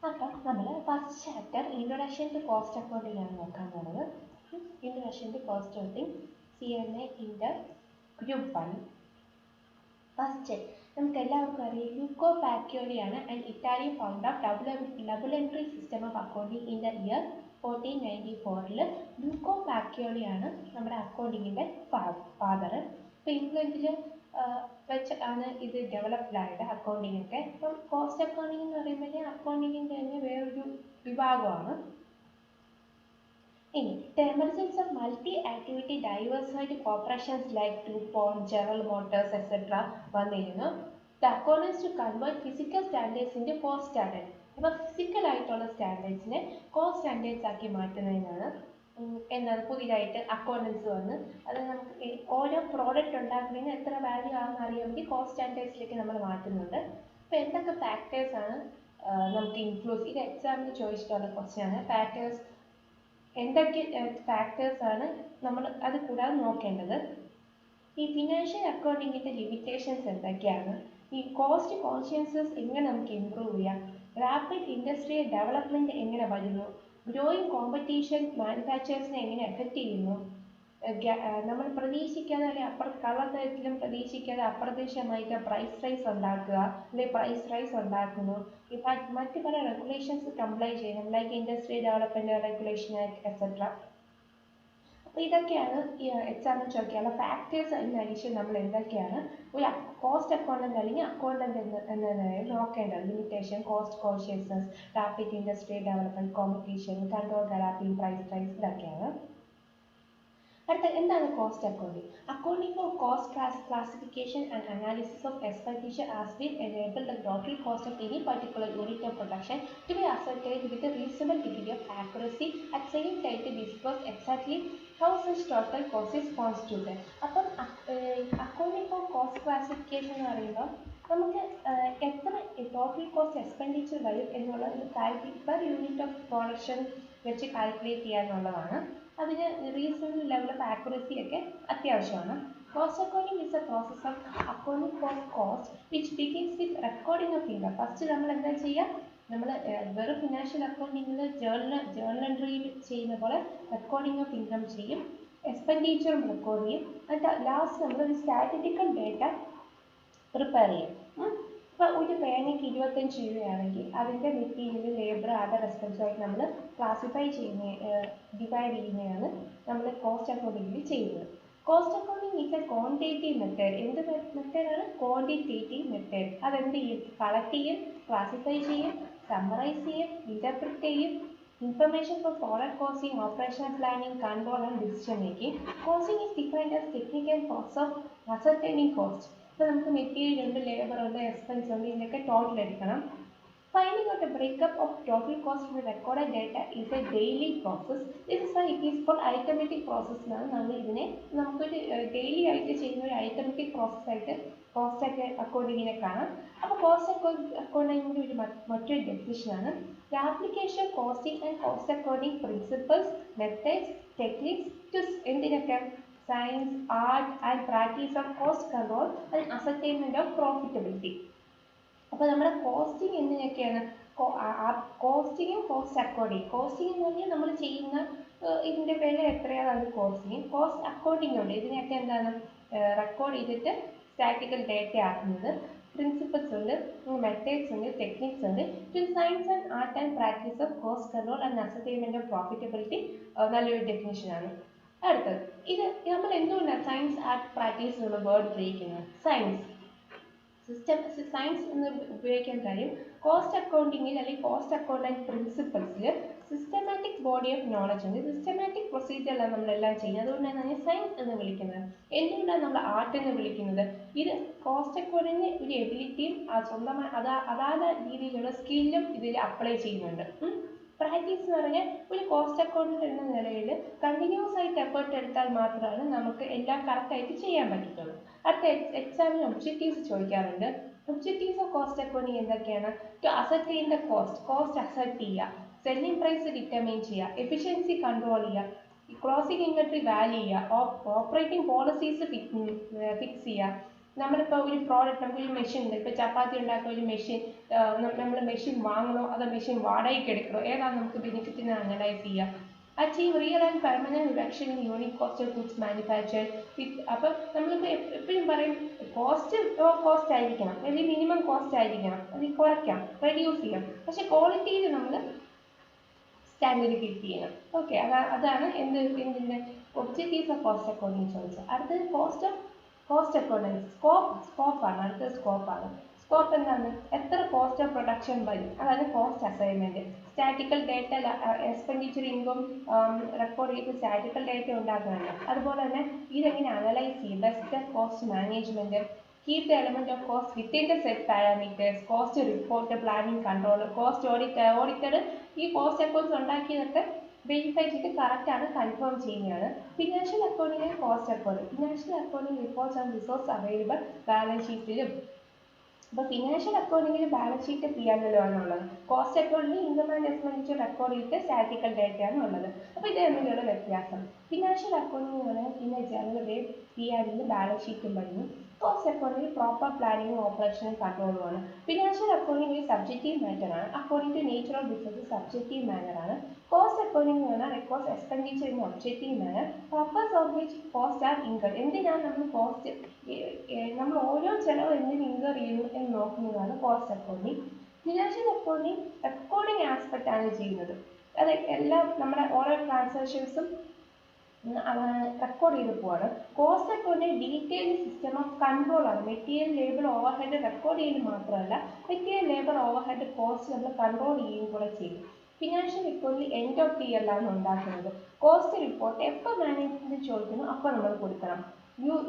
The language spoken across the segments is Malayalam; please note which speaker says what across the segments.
Speaker 1: അപ്പം നമ്മൾ first chapter introduction to cost accounting ആണ് നോക്കാൻ പോകുന്നത്. Introduction to cost accounting CNA inter group 1. First നമുക്ക് എല്ലാവർക്കും അറിയാം ലൂക്കോ പാക്യോളിയാണ് and Italian founder double entry system of accounting in the year 1494. Luca പാക്യോളിയാണ് നമ്മുടെ അക്കൗണ്ടിങ്ങിൻ്റെ ഫാദർ. ഇപ്പോൾ ഇംഗ്ലണ്ടിൽ വെച്ച് ആണ് ഇത് ഡെവലപ്ഡ് ആയത് അക്കൗണ്ടിങ് ഒക്കെ. ഇപ്പം കോസ്റ്റ് അക്കൗണ്ടിങ് എന്ന് പറയുമ്പോൾ അക്കൗണ്ടിങ്ങിൻ്റെ തന്നെ വേറൊരു വിഭാഗമാണ്. ഇനി the emergence of multi-activity diversified corporations like DuPont, General Motors, etc. വന്നിരുന്നു. The accordance to convert physical standards into cost standards. അപ്പോൾ ഫിസിക്കൽ ആയിട്ടുള്ള സ്റ്റാൻഡേർഡ്സിനെ കോസ്റ്റ് സ്റ്റാൻഡേർഡ്സ് ആക്കി മാറ്റുന്നതിനാണ് എന്താണ് പുതിയതായിട്ട് അക്കൗണ്ടൻസ് വന്ന് അത് നമുക്ക് ഓരോ പ്രോഡക്റ്റ് ഉണ്ടാക്കുന്നതിന് എത്ര വാല്യൂ ആണെന്ന് അറിയാൻ വേണ്ടി കോസ്റ്റ് സ്റ്റാൻഡേർഡ്സിലേക്ക് നമ്മൾ മാറ്റുന്നുണ്ട്. അപ്പോൾ എന്തൊക്കെ ഫാക്ടേഴ്സാണ് നമുക്ക് ഇൻഫ്ലുവൻസ്, ഇത് എക്സാമിന് ചോദിച്ചിട്ടുള്ള ക്വസ്റ്റ്യനാണ്. ഫാക്ടേഴ്സ് എന്തൊക്കെ ഫാക്ടേഴ്സാണ് നമ്മൾ അത് കൂടാതെ നോക്കേണ്ടത്. ഈ ഫിനാൻഷ്യൽ അക്കൗണ്ടിങ്ങിൻ്റെ ലിമിറ്റേഷൻസ് എന്തൊക്കെയാണ്, ഈ കോസ്റ്റ് കോൺഷ്യൻസസ് എങ്ങനെ നമുക്ക് ഇമ്പ്രൂവ് ചെയ്യാം, റാപ്പിഡ് ഇൻഡസ്ട്രിയൽ ഡെവലപ്മെൻറ്റ് എങ്ങനെ വരുന്നു, ഗ്രോയിങ് കോമ്പറ്റീഷൻ മാനുഫാക്ചേഴ്സിനെ എങ്ങനെ എഫക്റ്റ് ചെയ്യുന്നു, നമ്മൾ പ്രതീക്ഷിക്കാതെ അല്ലെങ്കിൽ കള്ളത്തരത്തിലും പ്രതീക്ഷിക്കാതെ അപ്രതീക്ഷിതമായിട്ട് പ്രൈസ് റൈസ് ഉണ്ടാക്കുക അല്ലെങ്കിൽ പ്രൈസ് റൈസ് ഉണ്ടാക്കുന്നു, മറ്റ് പല റെഗുലേഷൻസ് കംപ്ലൈ ചെയ്യണം like industrial development regulation act etcetera. അപ്പോൾ ഇതൊക്കെയാണ് ഈ എക്സാമിന് ചോദിക്കാനുള്ള ഫാക്ടേഴ്സ് ഇൻ അഡീഷൻ നമ്മൾ എന്തൊക്കെയാണ് ഒരു കോസ്റ്റ് അക്കൗണ്ടൻ്റ് അല്ലെങ്കിൽ അക്കൗണ്ടൻ്റ് എന്ന നിലയിൽ നോക്കേണ്ടത്. Limitation, cost consciousness, rapid industrial development, competition, control gapping, price rise, ഇതൊക്കെയാണ്. അടുത്ത എന്താണ് cost accounting? Accounting for cost classification and analysis of expenditure has been enable the total cost of any particular unit of production to be ascertained with a reasonable degree of accuracy at same time to disclose exactly how such total cost is constituted. അപ്പം അക്കൗണ്ടിംഗ് ഫോർ കോസ്റ്റ് ക്ലാസിഫിക്കേഷൻ എന്ന് പറയുമ്പോൾ നമുക്ക് എത്ര ടോട്ടൽ കോസ്റ്റ് എക്സ്പെൻഡിച്ചർ വരും എന്നുള്ളത് പെർ യൂണിറ്റ് ഓഫ് പ്രൊഡക്ഷൻ വെച്ച് കാൽക്കുലേറ്റ് ചെയ്യാന്നുള്ളതാണ്. അതിന് റീസണബിൾ ലെവൽ ഓഫ് ആക്യുറസി ഒക്കെ അത്യാവശ്യമാണ്. Cost accounting is A process of accounting for cost which begins with recording of income. First നമ്മൾ എന്താ ചെയ്യുക, നമ്മൾ വെറും ഫിനാൻഷ്യൽ അക്കൗണ്ടിങ്ങിൽ ജേർണൽ എൻട്രി ചെയ്യുന്ന പോലെ റെക്കോർഡിംഗ് ഓഫ് ഇൻകം ചെയ്യും, എക്സ്പെൻഡിച്ചറും റെക്കോർഡ് ചെയ്യും, എന്നിട്ട് ലാസ്റ്റ് നമ്മൾ ഒരു സ്റ്റാറ്റിസ്റ്റിക്കൽ ഡേറ്റ പ്രിപ്പയർ ചെയ്യും. ഇപ്പോൾ ഒരു പേനയ്ക്ക് 25 രൂപയാണെങ്കിൽ അതിൻ്റെ മെറ്റീരിയൽ, ലേബർ, അതർ എക്സ്പെൻസുമായിട്ട് നമ്മൾ ക്ലാസിഫൈ ഡിവൈഡ് ചെയ്യുന്നതാണ് നമ്മൾ കോസ്റ്റ് അക്കൗണ്ടിങ്ങിൽ ചെയ്യുന്നത്. Cost accounting is A quantitative method. എന്ത് മെത്തേഡാണ്? Quantitative method. അതെന്ത് ചെയ്യും? കളക്ട് ചെയ്യും, ക്ലാസിഫൈ ചെയ്യും, സമ്മറൈസ് ചെയ്യും, ഇൻ്റർപ്രിറ്റ് ചെയ്യും, information for product costing, operational planning, control and decision making. Costing is defined as technical process of ascertaining cost. ഇപ്പോൾ നമുക്ക് മെറ്റീരിയൽ ഉണ്ട്, ലേബർ ഉണ്ട്, എക്സ്പെൻസ് ഉണ്ട്, ഇതിനൊക്കെ ടോട്ടൽ എടുക്കണം. Finding out the breakup of total cost from the recorded data is a daily process. This is why it is called arithmetic process എന്നാണ് നമ്മൾ ഇതിനെ നമുക്കൊരു ഡെയിലി ആയിട്ട് ചെയ്യുന്ന ഒരു arithmetic process ആയിട്ട് കോസ്റ്റ് അക്കൗണ്ടിങ്ങിനെ കാണാം. അപ്പോൾ കോസ്റ്റ് അക്കൗണ്ടിങ്ങിൻ്റെ ഒരു മറ്റൊരു ഡെഫിനിഷനാണ് the application of costing and cost accounting principles, methods, techniques to എന്തിനൊക്കെ science, art and practice of cost control and ascertainment of profitability. അപ്പോൾ നമ്മുടെ കോസ്റ്റിംഗ് എന്തിനൊക്കെയാണ്? കോസ്റ്റിങ്ങും കോസ്റ്റ് അക്കൗണ്ടിങ്. കോസ്റ്റിംഗ് എന്ന് പറഞ്ഞാൽ നമ്മൾ ചെയ്യുന്ന ഇതിൻ്റെ വില എത്രയാണ്, അത് കോസ്റ്റിങ്. കോസ്റ്റ് അക്കൗണ്ടിങ് ഉണ്ട്, ഇതിനൊക്കെ എന്താണ് റെക്കോർഡ് ചെയ്തിട്ട് സ്റ്റാറ്റിക്കൽ ഡേറ്റ ആക്കുന്നത്. പ്രിൻസിപ്പൽസ് ഉണ്ട്, മെത്തേഡ്സ് ഉണ്ട്, ടെക്നിക്സ് ഉണ്ട്. Science and art and practice of cost control and ascertainment of profitability നല്ലൊരു ഡെഫിനിഷനാണ്. അടുത്തത് ഇത് നമ്മൾ എന്തുകൊണ്ടാണ് സയൻസ് ആർട്ട് പ്രാക്ടീസ് എന്നുള്ള വേർഡ് ഉപയോഗിക്കുന്നത്? സയൻസ് എന്ന് ഉപയോഗിക്കാൻ കാര്യം കോസ്റ്റ് അക്കൗണ്ടിങ്ങിൽ അല്ലെങ്കിൽ കോസ്റ്റ് അക്കൗണ്ടന്റ് പ്രിൻസിപ്പൽസിൽ സിസ്റ്റമാറ്റിക് ബോഡി ഓഫ് നോളജ് ഉണ്ട്. സിസ്റ്റമാറ്റിക് പ്രൊസീജിയറിലാണ് നമ്മളെല്ലാം ചെയ്യുന്നത്. അതുകൊണ്ടാണ് അതിനെ സയൻസ് എന്ന് വിളിക്കുന്നത്. എന്തുകൊണ്ടാണ് നമ്മൾ ആർട്ട് എന്ന് വിളിക്കുന്നത്? ഇത് കോസ്റ്റ് അക്കൗണ്ടിങ്ങിന് ഒരു എബിലിറ്റിയും സ്വന്തമായി അതാത് രീതിയിലുള്ള സ്കില്ലും ഇതിൽ അപ്ലൈ ചെയ്യുന്നുണ്ട്. പ്രാക്ടീസ് എന്ന് പറഞ്ഞാൽ ഒരു കോസ്റ്റ് അക്കൗണ്ടന്റ് എന്ന നിലയിൽ കണ്ടിന്യൂസ് ആയിട്ട് എഫേർട്ട് എടുത്താൽ മാത്രമാണ് നമുക്ക് എല്ലാം കറക്റ്റായിട്ട് ചെയ്യാൻ പറ്റത്തുള്ളൂ. അടുത്ത എക്സാമിന് ഒബ്ജക്റ്റീവ്സ് ചോദിക്കാറുണ്ട്. ഒബ്ജക്റ്റീവ്സ് ഓഫ് കോസ്റ്റ് അക്കൗണ്ടിങ് എന്തൊക്കെയാണ്? To ascertain the cost assert ചെയ്യുക, സെല്ലിംഗ് പ്രൈസ് ഡിറ്റർമൈൻ ചെയ്യുക, എഫിഷ്യൻസി കൺട്രോൾ ചെയ്യുക, ക്ലോസിംഗ് ഇൻവെന്ററി വാല്യൂ ചെയ്യുക, ഓപ്പറേറ്റിംഗ് പോളിസീസ് ഫിക്സ് ചെയ്യുക, നമ്മളിപ്പോൾ ഒരു പ്രോഡക്റ്റ് നമുക്കൊരു മെഷീൻ ഉണ്ട്. ഇപ്പോൾ ചപ്പാത്തി ഉണ്ടാക്കുന്ന ഒരു മെഷീൻ നമ്മൾ മെഷീൻ വാങ്ങണോ അതോ മെഷീൻ വാടകയ്ക്ക് എടുക്കണോ, ഏതാണ് നമുക്ക് ബെനിഫിറ്റിനെ അനലൈസ് ചെയ്യുക. Achieve real and permanent reduction in unit cost of goods manufactured with. അപ്പം നമ്മളിപ്പോൾ എപ്പോഴും പറയും കോസ്റ്റ് ആയിരിക്കണം, അല്ലെങ്കിൽ മിനിമം കോസ്റ്റ് ആയിരിക്കണം, അത് കുറയ്ക്കാം, റെഡ്യൂസ് ചെയ്യാം. പക്ഷെ ക്വാളിറ്റിയിൽ നമ്മൾ സ്റ്റാൻഡേർഡ് കീപ്പ് ചെയ്യണം. ഓക്കെ, അതാണ് എന്തിൻ്റെ ഒബ്ജക്റ്റീവ്സ് ഓഫ് കോസ്റ്റ് അക്കൗണ്ടിങ് ചോദിച്ചത്. അടുത്തത് കോസ്റ്റ് അക്കൗണ്ടിങ് സ്കോപ്പാണ്. അടുത്തത് സ്കോപ്പാണ്. സ്കോപ്പ് എന്താണ്? എത്ര കോസ്റ്റ് ഓഫ് പ്രൊഡക്ഷൻ വരും, അതാണ് cost assignment. Statical data expenditure income record ചെയ്ത് സ്റ്റാറ്റിക്കൽ ഡേറ്റ ഉണ്ടാക്കുന്നുണ്ട്. അതുപോലെ തന്നെ ഇതെങ്ങനെ അനലൈസ് ചെയ്യും? Best cost management, keep the element of cost within the set parameters, cost report, planning control, cost auditor ഈ കോസ്റ്റ് അക്കൗണ്ട്സ് ഉണ്ടാക്കിയതൊക്കെ വെരിഫൈ ചെയ്ത് കറക്റ്റ് ആണ് കൺഫേം ചെയ്യുന്നതാണ്. Financial accounting cost accounting. Financial accounting reports and resource available balance ഷീറ്റിലും. അപ്പോൾ ഫിനാൻഷ്യൽ അക്കൗണ്ടിങ്ങിൽ ബാലൻസ് ഷീറ്റ് P&L ആണുള്ളത്. Cost accounting income and expenditure record ചെയ്തിട്ട് സ്റ്റാറ്റിക്കൽ ഡേറ്റ ആണ് ഉള്ളത്. അപ്പോൾ ഇത് തമ്മിലുള്ള വ്യത്യാസം. ഫിനാൻഷ്യൽ അക്കൗണ്ടിങ് പറഞ്ഞാൽ പിന്നെ ജനറൽ P&L ബാലൻസ് ഷീറ്റും പഠിക്കും. കോസ്റ്റ് അക്കൗണ്ടിങ് പ്രോപ്പർ പ്ലാനിങ്ങും ഓപ്പറേഷനും കൺട്രോളുമാണ്. ഫിനാൻഷ്യൽ അക്കൗണ്ടിങ് ഒരു സബ്ജക്റ്റീവ് മാറ്റർ ആണ്. According to nature of business subjective manner ആണ്. കോസ്റ്റ് അക്കൗണ്ടിങ് എന്ന് പറഞ്ഞാൽ records expenditure in objective manner, purpose of which cost are incur. എന്തിനാണ് നമ്മൾ കോസ്റ്റ്, നമ്മൾ ഓരോ ചെലവ് എന്തിന് ഇൻകർ ചെയ്യുന്നു എന്ന് നോക്കുന്നതാണ് cost accounting. Financial accounting recording aspect ആണ് ചെയ്യുന്നത്. അത് എല്ലാം നമ്മുടെ ഓരോ ട്രാൻസാക്ഷൻസും റെക്കോർഡ് ചെയ്ത് പോവാണ്. Cost accounting detailed system of control ആണ്. മെറ്റീരിയൽ ലേബർ ഓവർഹെഡ് റെക്കോർഡ് ചെയ്യുന്നത് മാത്രമല്ല, മെറ്റീരിയൽ ലേബർ ഓവർഹെഡ് കോസ്റ്റ് നമ്മൾ കൺട്രോൾ ചെയ്യുകയും കൂടെ ചെയ്യും. Financial accounting end of the ഇയറിലാണ് ഉണ്ടാക്കുന്നത്. കോസ്റ്റ് റിപ്പോർട്ട് എപ്പോൾ മാനേജ്മെന്റ് ചോദിക്കുന്നു അപ്പോൾ നമ്മൾ കൊടുക്കണം.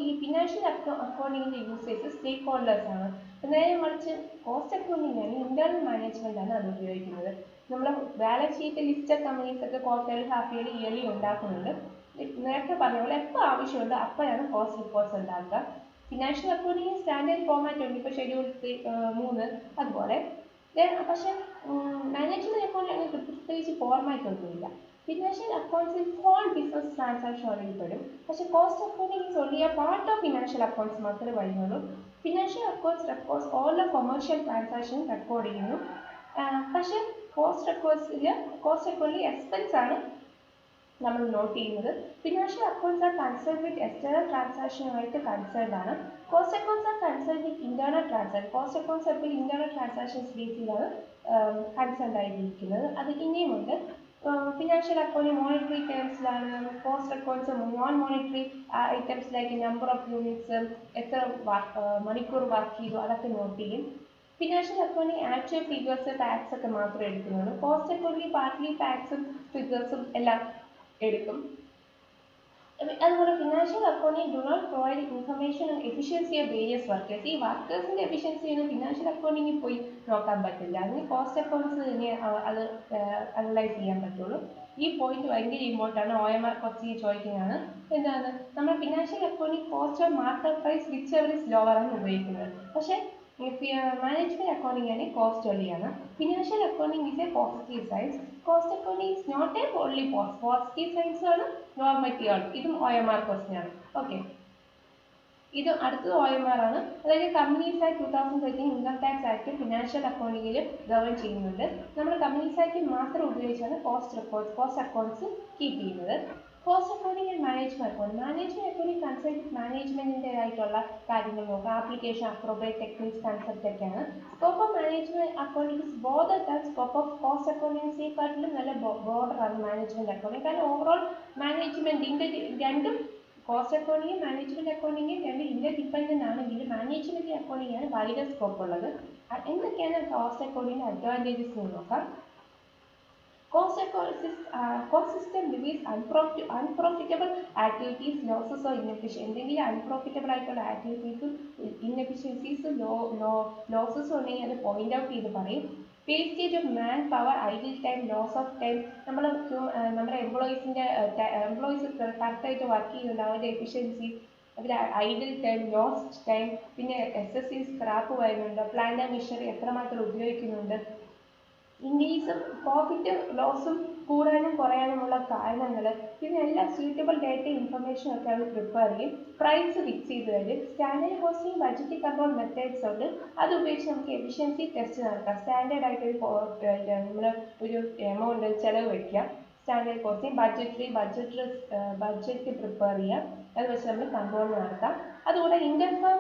Speaker 1: ഈ ഫിനാൻഷ്യൽ അക്കൗണ്ടിങ്ങിന്റെ യൂസേജ് സ്റ്റേക്ക് ഹോൾഡേഴ്സ് ആണ്. നേരെ മറിച്ച് കോസ്റ്റ് അക്കൗണ്ടിങ് ആണ് ഇന്റേണൽ മാനേജ്മെന്റ് ആണ് അത് ഉപയോഗിക്കുന്നത്. നമ്മൾ ബാലൻസ് ഷീറ്റ് ലിസ്റ്റ് കമ്പനീസ് ഒക്കെ ക്വാർട്ടർലി, ഹാഫ് ഇയർലി, ഇയർലി ഉണ്ടാക്കുന്നുണ്ട്. നേരത്തെ പറഞ്ഞ പോലെ എപ്പോൾ ആവശ്യമുണ്ട് അപ്പോഴാണ് കോസ്റ്റ് റിപ്പോർട്ട്സ് ഉണ്ടാക്കുക. ഫിനാൻഷ്യൽ അക്കൗണ്ടിങ് സ്റ്റാൻഡേർഡ് ഫോർമാറ്റ് ഉണ്ട്, ഇപ്പോൾ ഷെഡ്യൂൾ 3 അതുപോലെ. പക്ഷേ മാനേജ്മെന്റ് അക്കൗണ്ടിങ് പ്രത്യേകിച്ച് ഫോർമാറ്റ് ഒന്നുമില്ല. ഫിനാൻഷ്യൽ അക്കൗണ്ട്സിൽ ഹോൾ ബിസിനസ് ട്രാൻസാക്ഷൻ അറിയപ്പെടും. പക്ഷേ cost accounting is only a part of financial accounts മാത്രമേ വരുന്നുള്ളൂ. Financial accounts records all the commercial transaction record ചെയ്യുന്നു. പക്ഷേ കോസ്റ്റ് അക്കൗണ്ടിൽ എക്സ്പെൻസ് ആണ് നമ്മൾ നോട്ട് ചെയ്യുന്നത്. Financial accounts are concerned with external ട്രാൻസാക്ഷനുമായിട്ട് കൺസേൺഡ് ആണ്. Cost accounts are concerned with internal transaction. Cost accounts എപ്പോഴും ഇന്റേണൽ ട്രാൻസാക്ഷൻസ് ബേസിലാണ് കൺസേൺഡ് ആയിരിക്കുന്നത്. അത് ഇനിയുമുണ്ട്. ഫിനാൻഷ്യൽ അക്കൗണ്ടിങ് മോണിറ്ററി ടേംസിലാണ്. Cost accounts non monetary items like number of units, എത്ര മണിക്കൂർ വർക്ക് ചെയ്തു, അതൊക്കെ നോട്ട് ചെയ്യും. Financial accounting actual figures, tax ഒക്കെ മാത്രമേ എടുക്കുന്നുള്ളൂ. കോസ്റ്റ് അക്കൗണ്ടിങ് പാർട്ട്ലി ടാക്സും ഫിഗേഴ്സും എല്ലാം എടുക്കും. അതുപോലെ financial accounting do not provide information and efficiency of various workers. ഈ വർക്കേഴ്സിന്റെ എഫിഷ്യൻസിയാണ് ഫിനാൻഷ്യൽ അക്കൗണ്ടിങ്ങിൽ പോയി നോക്കാൻ പറ്റില്ല. അതിന് കോസ്റ്റ് അക്കൗണ്ട്സ് തന്നെ അത് അനലൈസ് ചെയ്യാൻ പറ്റുള്ളൂ. ഈ പോയിന്റ് ഭയങ്കര ഇമ്പോർട്ടൻ്റ് ആണ്. OMR ക്വസ്റ്റ്യൻ ചോദിക്കുന്നതാണ്. എന്താണ് നമ്മൾ financial accounting cost of market price whichever is lower ആണ് ഉപയോഗിക്കുന്നത്. പക്ഷേ മാനേജ്മെന്റ് അക്കൗണ്ടിങ് ആണ് കോസ്റ്റ് ഒള്ളിയാണ്. Financial accounting is a positive science. Cost accounting is not a only positive science ആണ്. നോർമറ്റീവ് ആണ്. ഇതും OMR ക്വസ്റ്റ്യൻ ആണ്. ഓക്കെ, ഇത് അടുത്തത് OMR ആണ്. അതായത് companies act 2013 income tax act financial അക്കൗണ്ടിങ്ങിൽ ഗവൺ ചെയ്യുന്നുണ്ട്. നമ്മൾ കമ്പനീസ് ആക്ട് മാത്രം ഉപയോഗിച്ചാണ് കോസ്റ്റ് അക്കൗണ്ട്സ് കീപ്പ് ചെയ്യുന്നത്. Cost accounting and management accounting consult മാനേജ്മെന്റിൻ്റെതായിട്ടുള്ള കാര്യങ്ങൾ നോക്കാം. ആപ്ലിക്കേഷൻ, അപ്രോപ്രിയേറ്റ് ടെക്നിക്സ്, കൺസെപ്റ്റ് ഒക്കെയാണ്. Scope of management accounting is border than scope of cost അക്കൗണ്ടിങ്ങിനെക്കാട്ടിലും നല്ല ബോർഡർ ആണ് മാനേജ്മെന്റ് അക്കൗണ്ടിങ്. കാരണം ഓവറോൾ മാനേജ്മെന്റിന്റെ രണ്ടും, കോസ്റ്റ് അക്കൗണ്ടിങ് മാനേജ്മെന്റ് അക്കൗണ്ടിങ് രണ്ടും ഇന്റർ ഡിപ്പെൻഡന്റ് ആണെങ്കിൽ മാനേജ്മെന്റ് അക്കൗണ്ടിങ് ആണ് വൈഡർ സ്കോപ്പ് ഉള്ളത്. എന്തൊക്കെയാണ് കോസ്റ്റ് അക്കൗണ്ടിങ്ങിന്റെ അഡ്വാൻറ്റേജസ് എന്ന് നോക്കാം. Cost system reveals unprofitable activities, losses or inefficiencies. എന്തെങ്കിലും അൺപ്രോഫിറ്റബിൾ ആയിട്ടുള്ള ആക്ടിവിറ്റീസും ഇൻഎഫിഷ്യൻസീസും ലോസസും ഉണ്ടെങ്കിൽ അത് പോയിന്റ് ഔട്ട് ചെയ്ത് പറയും. Wastage of manpower, idle time, loss of time. നമ്മുടെ എംപ്ലോയീസ് കറക്റ്റായിട്ട് വർക്ക് ചെയ്യുന്നുണ്ട്, അവരുടെ എഫിഷ്യൻസി, അതിൽ ഐഡിൽ ടൈം, ലോസ്റ്റ് ടൈം, പിന്നെ SSC സ്ക്രാപ്പ് വരുന്നുണ്ട്, പ്ലാന്റ് ആൻഡ് മെഷീനറി എത്രമാത്രം ഉപയോഗിക്കുന്നുണ്ട്, ഇൻക്രീസും പ്രോഫിറ്റ് ലോസും കൂടാനും കുറയാനുമുള്ള കാരണങ്ങൾ ഇതിനെല്ലാം സ്യൂട്ടബിൾ ഡേറ്റ ഇൻഫർമേഷൻ ഒക്കെ അവർ പ്രിപ്പയർ ചെയ്യും. പ്രൈസ് ഫിക്സ് ചെയ്ത് തരും. Standard costing budget control methods ഉണ്ട്. അത് ഉപയോഗിച്ച് നമുക്ക് എഫിഷ്യൻസി ടെസ്റ്റ് നടത്താം. സ്റ്റാൻഡേർഡ് ആയിട്ട് നമ്മൾ ഒരു എമൗണ്ട് ചിലവ് വയ്ക്കുക. സ്റ്റാൻഡേർഡ് കോസ്റ്റിംഗ് ബഡ്ജറ്റ് പ്രിപ്പയർ ചെയ്യാം. അത് വെച്ച് നമ്മൾ കൺട്രോൾ നടത്താം. അതുകൂടെ ഇന്റർഫേം